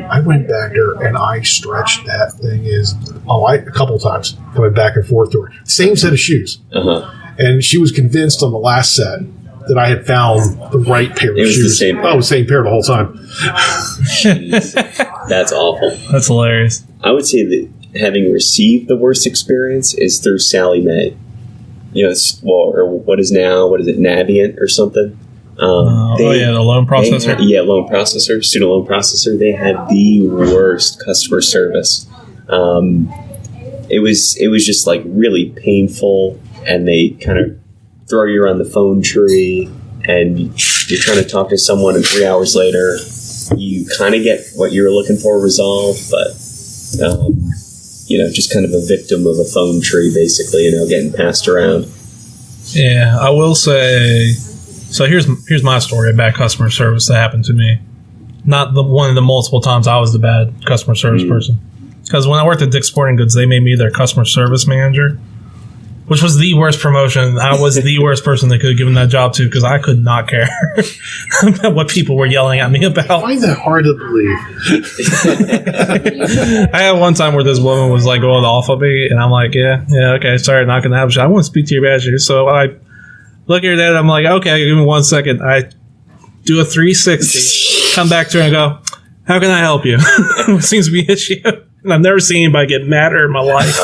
I went back there and I stretched that thing a couple times, coming back and forth to her. Same set of shoes. And she was convinced on the last set that I had found the right pair of shoes. It was the same pair. Oh, it was the same pair the whole time. That's awful. That's hilarious. I would say that having received the worst experience is through Sally Mae. Or what is it, Navient or something? The loan processor. Loan processor, student loan processor. They had the worst customer service. It was just really painful, and they kind of throw you around the phone tree, and you're trying to talk to someone, and 3 hours later, you kind of get what you were looking for resolved, but just kind of a victim of a phone tree, basically, getting passed around. Yeah, I will say. So here's my story of bad customer service that happened to me. Not one of the multiple times I was the bad customer service person. Because when I worked at Dick's Sporting Goods, they made me their customer service manager, which was the worst promotion. I was the worst person they could have given that job to because I could not care about what people were yelling at me about. I find that hard to believe. I had one time where this woman was like going off of me, and I'm like, yeah, okay, sorry, not going to have a shot. I want to speak to your manager. So I look at her, and I'm like, okay, give me 1 second. I do a 360, come back to her and go, how can I help you? What seems to be an issue? And I've never seen anybody get madder in my life.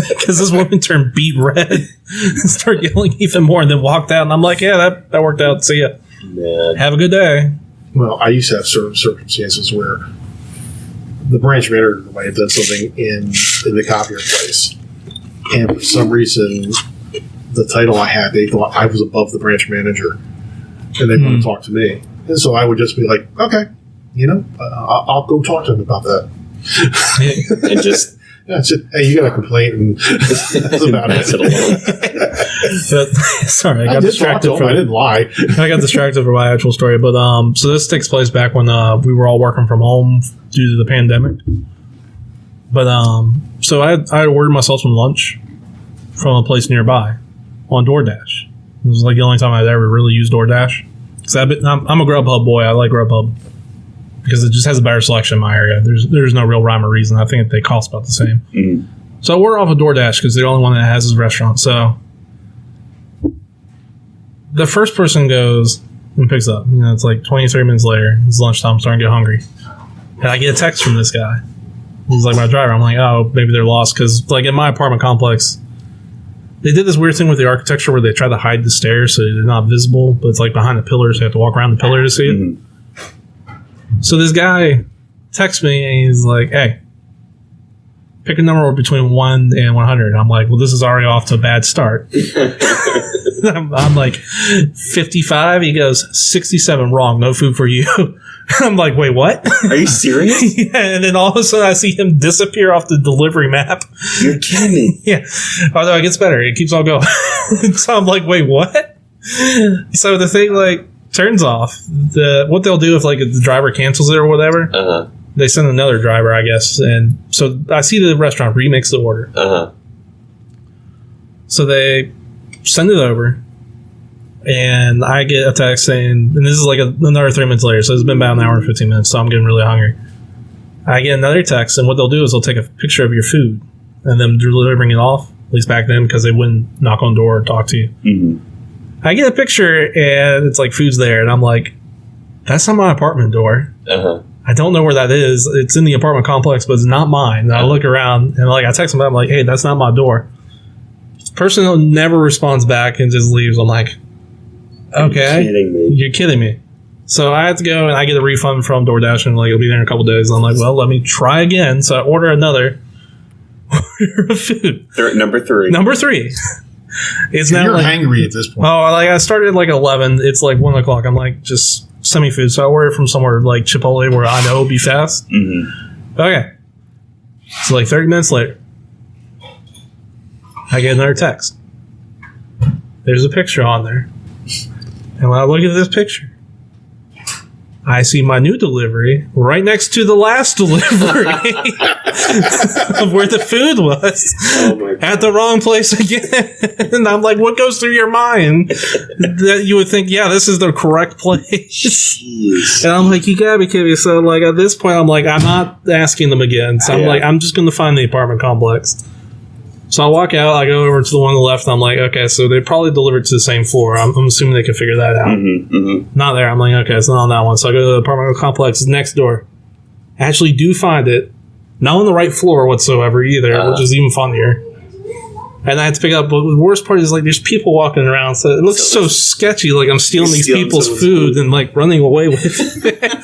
Because this woman turned beet red and started yelling even more and then walked out. And I'm like, yeah, that worked out. See ya. Man. Have a good day. Well, I used to have certain circumstances where the branch manager might have done something in the copier place. And for some reason, the title I had, they thought I was above the branch manager. And they wanted to talk to me. And so I would just be like, okay, I'll go talk to them about that. And just hey, you got a complaint, and that's about it. Sorry, I got distracted. I didn't lie. I got distracted from my actual story, but so this takes place back when we were all working from home due to the pandemic. But so I had ordered myself some lunch from a place nearby on DoorDash. It was like the only time I'd ever really used DoorDash. Because I'm a Grubhub boy. I like Grubhub. Because it just has a better selection in my area. There's no real rhyme or reason. I think they cost about the same. Mm-hmm. So I order off of DoorDash because they're the only one that has this restaurant. So the first person goes and picks up. It's like 20, 30 minutes later. It's lunchtime. I'm starting to get hungry. And I get a text from this guy. He's like my driver. I'm like, oh, maybe they're lost. Because like in my apartment complex, they did this weird thing with the architecture where they try to hide the stairs so they're not visible. But it's like behind the pillars. You have to walk around the pillar to see it. Mm-hmm. So this guy texts me and he's like, hey, pick a number between 1 and 100. I'm like, well, this is already off to a bad start. I'm like, 55? He goes, 67, wrong, no food for you. I'm like, wait, what? Are you serious? Yeah, and then all of a sudden I see him disappear off the delivery map. You're kidding me. Yeah. Although it gets better. It keeps on going. So I'm like, wait, what? So the thing, like, turns off. What they'll do if like the driver cancels it or whatever, they send another driver, I guess. And so I see the restaurant remix the order. So they send it over, and I get a text saying, and this is like another 3 minutes later, so it's been about an hour and 15 minutes, so I'm getting really hungry. I get another text, and what they'll do is they'll take a picture of your food and then delivering it off, at least back then, because they wouldn't knock on the door or talk to you. Mm-hmm. I get a picture, and it's like food's there, and I'm like, that's not my apartment door. I don't know where that is. It's in the apartment complex, but it's not mine. And I look around, and like I text them, I'm like, hey, that's not my door. This person never responds back and just leaves. I'm like, okay, you're kidding me. So I have to go, and I get a refund from DoorDash, and like it'll be there in a couple days. I'm like, well, let me try again. So I order another order of food. Number 3. Number 3. It's now you're like, hangry at this point. Oh, like I started at like 11. It's like 1 o'clock. I'm like, just send me food. So I ordered from somewhere like Chipotle where I know it'll be fast. Mm-hmm. Okay. So like 30 minutes later, I get another text. There's a picture on there. And when I look at this picture, I see my new delivery right next to the last delivery of where the food was. Oh my God. At the wrong place again. And I'm like, what goes through your mind that you would think, yeah, this is the correct place? Jeez. And I'm like, you gotta be kidding me. So like at this point, I'm like, I'm not asking them again. So I'm like, I'm just going to find the apartment complex. So I walk out, I go over to the one on the left, and I'm like, okay, so they probably delivered to the same floor. I'm assuming they could figure that out. Not there. I'm like, okay, it's not on that one. So I go to the apartment complex next door. I actually do find it. Not on the right floor whatsoever either, which is even funnier. And I had to pick up, but the worst part is like there's people walking around, so it looks so sketchy, like I'm stealing these people's food and like running away with it.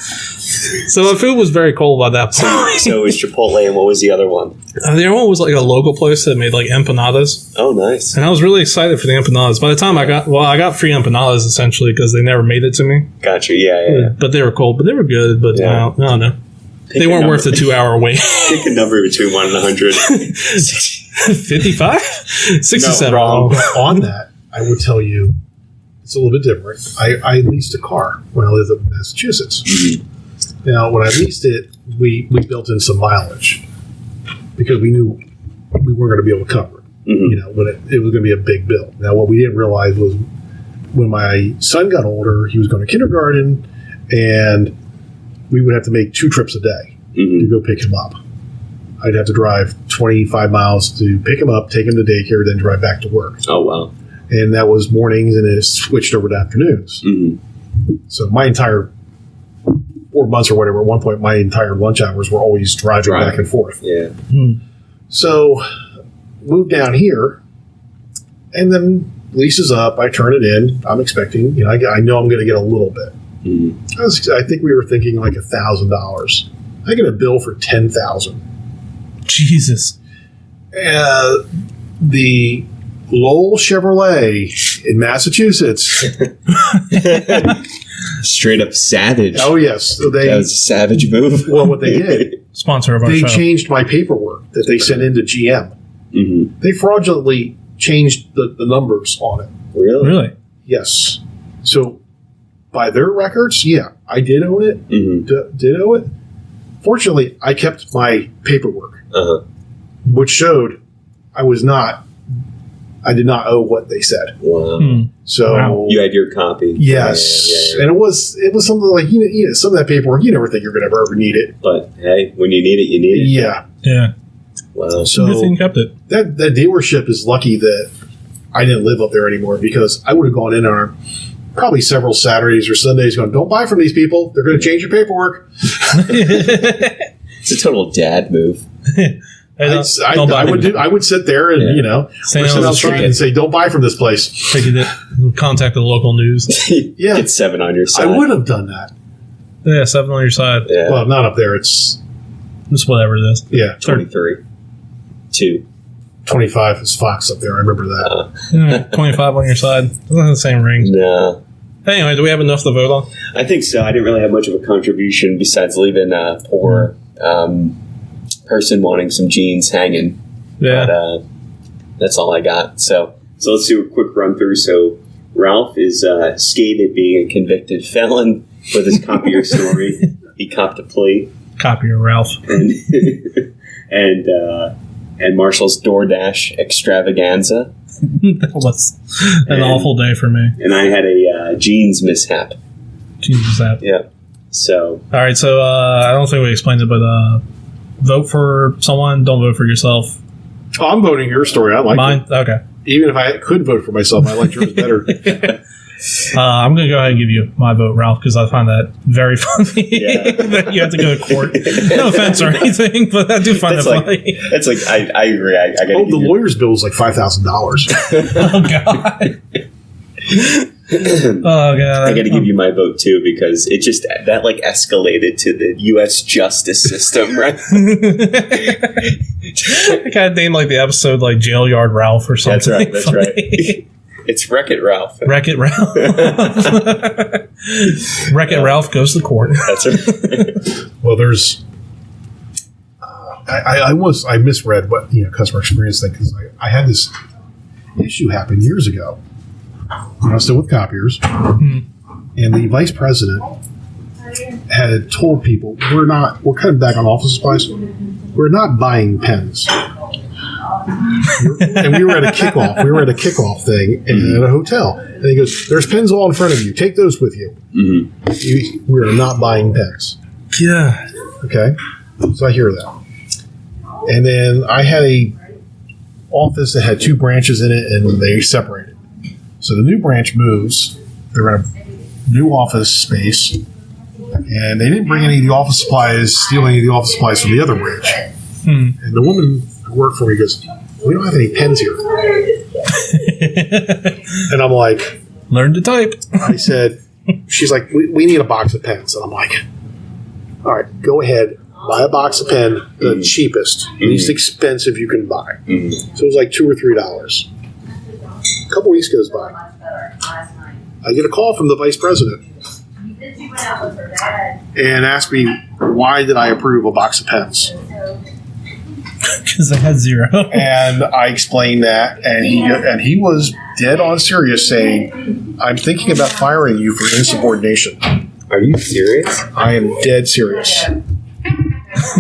So the food was very cold by that point. So it was Chipotle, and what was the other one? The other one was like a local place that made like empanadas. Oh, nice. And I was really excited for the empanadas. By the time I got free empanadas essentially because they never made it to me. Gotcha, yeah. But they were cold, but they were good, but I don't know. They weren't worth the 2-hour wait. Pick a number between 1 and 100. 55? 67. No, wrong. On that, I would tell you it's a little bit different. I leased a car when I lived in Massachusetts. Mm-hmm. Now, when I leased it, we built in some mileage because we knew we weren't going to be able to cover it. Mm-hmm. When it was going to be a big bill. Now, what we didn't realize was when my son got older, he was going to kindergarten, and we would have to make 2 trips a day to go pick him up. I'd have to drive 25 miles to pick him up, take him to daycare, then drive back to work. Oh, wow. And that was mornings, and it switched over to afternoons. Mm-hmm. So my entire 4 months or whatever, at one point, my entire lunch hours were always driving back and forth. Yeah. So moved down here, and then lease is up. I turn it in. I'm expecting, I know I'm going to get a little bit. Mm-hmm. I think we were thinking like $1,000. I get a bill for $10,000. Jesus. The Lowell Chevrolet in Massachusetts. Straight up savage. Oh yes, That was a savage move. Well, what they did, Sponsor of our they show. changed my paperwork that they sent into GM. Mm-hmm. They fraudulently changed the numbers on it. Really? Yes. So by their records, yeah, I did own it. Mm-hmm. Did owe it. Fortunately, I kept my paperwork, Uh-huh. which showed I did not owe what they said. Wow. So Wow. You had your copy. yes, Yeah. and it was something like some of that paperwork. You never think you're going to ever need it. But hey, when you need it, you need it. Yeah. Yeah. Wow. So Good thing you kept it. that dealership is lucky that I didn't live up there anymore, because I would have gone in on probably several Saturdays or Sundays going, don't buy from these people. They're going to change your paperwork. It's a total dad move. I would sit there and, Stand sit on the outside street. and say, don't buy from this place. Take it, contact the local news. Yeah. Get 7 on your side. I would have done that. Yeah, 7 on your side. Yeah. Well, not up there. It's, Just whatever it is. yeah, 23. 2. 25 is Fox up there. I remember that. Yeah, 25 on your side. Doesn't have the same rings. No. Anyway, do we have enough to vote on? I think so. I didn't really have much of a contribution besides leaving a poor person wanting some jeans hanging. Yeah. But that's all I got. So let's do a quick run through. So Ralph is skated being a convicted felon with his copier story. He copped a plea. Copier Ralph. And Marshall's DoorDash extravaganza. That was an awful day for me. And I had a jeans mishap. Jesus, that. Yeah. So All right, so I don't think we explained it, but vote for someone. Don't vote for yourself. Oh, I'm voting your story. I like Mine? it. Okay. Even if I could vote for myself, I like yours better. I'm going to go ahead and give you my vote, Ralph, because I find that very funny Yeah. that you have to go to court. No offense or anything, but I do find that's that like funny. that's like I agree. I got Oh, the lawyer's bill was like $5,000. Oh, God. Oh, God. I got to give you my vote too, because it just that like escalated to the U.S. justice system, right? I kind of named like the episode like Jail Yard Ralph or something. That's right. That's funny. right. It's Wreck-It Ralph. Wreck-It Ralph. Wreck-It Ralph goes to court. That's right. Well, there's. I misread what customer experience thing, because I had this issue happen years ago when I was still with copiers, and the vice president had told people we're cutting back on office supplies. We're not buying pens. And we were at a kickoff. We were at a kickoff thing at a hotel. And he goes, there's pens all in front of you. Take those with you. Mm-hmm. We are not buying pens. Yeah. Okay? So I hear that. And then I had a office that had 2 branches in it, and they separated. So the new branch moves. They're in a new office space. And they didn't bring any of the office supplies, steal any of the office supplies from the other branch. And the woman who worked for me goes, we don't have any pens here. And I'm like, Learn to type. I said, she's like, we need a box of pens. And I'm like, all right, go ahead, buy a box of pen, the cheapest, least expensive you can buy. So it was like $2 or $3. A couple weeks goes by. I get a call from the vice president. and asked me why did I approve a box of pens. Because I had 0. And I explained that, and he was dead on serious, saying, "I'm thinking about firing you for insubordination." Are you serious? I am dead serious.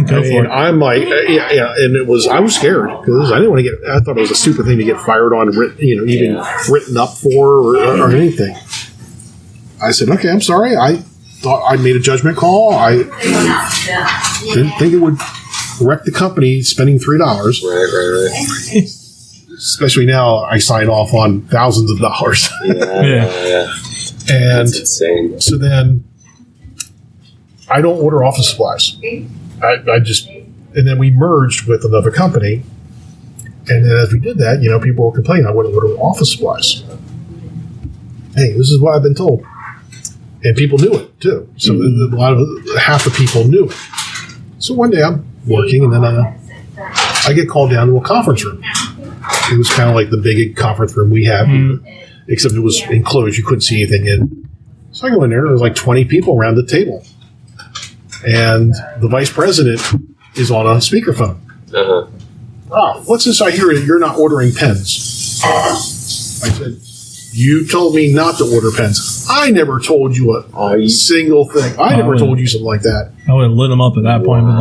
Go for it. I'm like, yeah, and it was. I was scared because I didn't want to get. I thought it was a stupid thing to get fired on, even written up for or anything. I said, "Okay, I'm sorry. I thought I made a judgment call. I didn't think it would wreck the company spending $3. Right. Especially now, I sign off on thousands of dollars. Yeah. And That's insane. so then I don't order office supplies. I just, and then we merged with another company. And then as we did that, people were complaining I wouldn't order office supplies. Hey, this is what I've been told. And people knew it too. So half the people knew it. So one day I'm working, and then I get called down to a conference room. It was kind of like the big conference room we have, except it was enclosed. You couldn't see anything in. So I go in there. There was like 20 people around the table. And the vice president is on a speakerphone. Uh-huh. "Oh, what's this I hear you're not ordering pens?" I said, "You told me not to order pens. I never told you a single thing. I never told you something like that." I would have lit them up at that point, but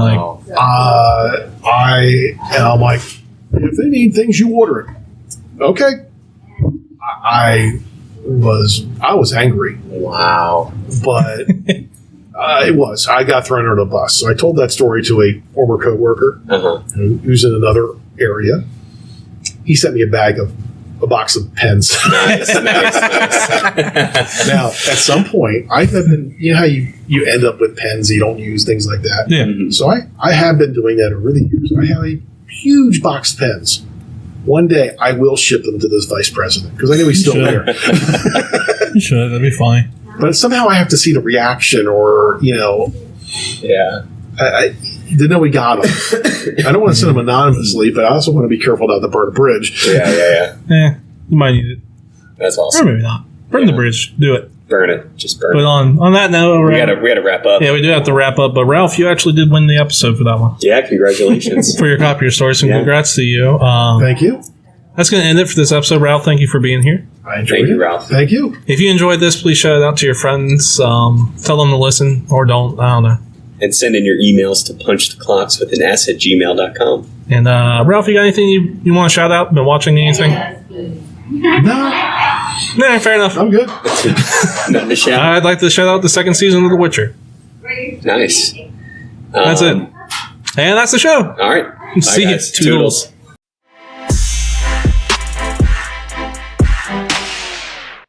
I'm like, if they need things, you order it. Okay. I was angry, Wow. but I got thrown under the bus. So I told that story to a former coworker who's in another area. He sent me a box of pens. Nice. Now, at some point, I have been, how you end up with pens you don't use, things like that. Yeah. Mm-hmm. So I have been doing that over the years. I have a huge box of pens. One day, I will ship them to this vice president because I know he's still there. You should. That'd be funny. But somehow I have to see the reaction or, Yeah. to know we got him. I don't want to send him anonymously, but I also want to be careful not to burn a bridge. Yeah. Yeah, you might need it. That's Or awesome. maybe not. Burn the bridge. Do it. Burn it. Just burn But it. on that note, We gotta wrap up. yeah, we do have to wrap up. But Ralph, you actually did win the episode for that one. Yeah, congratulations. For your copier story, so Yeah. congrats to you. Thank you. That's going to end it for this episode. Ralph, thank you for being here. I enjoyed Thank it. you, Ralph. Thank you. If you enjoyed this, please shout it out to your friends. Tell them to listen or don't. I don't know. And send in your emails to punchtheclocks with an s@gmail.com. And Ralph, you got anything you want to shout out? Been watching anything? No, Nah, fair enough. I'm good. Nothing to shout. I'd like to shout out the second season of The Witcher. Nice. That's it. And that's the show. All right. See Bye, you. guys. Toodles.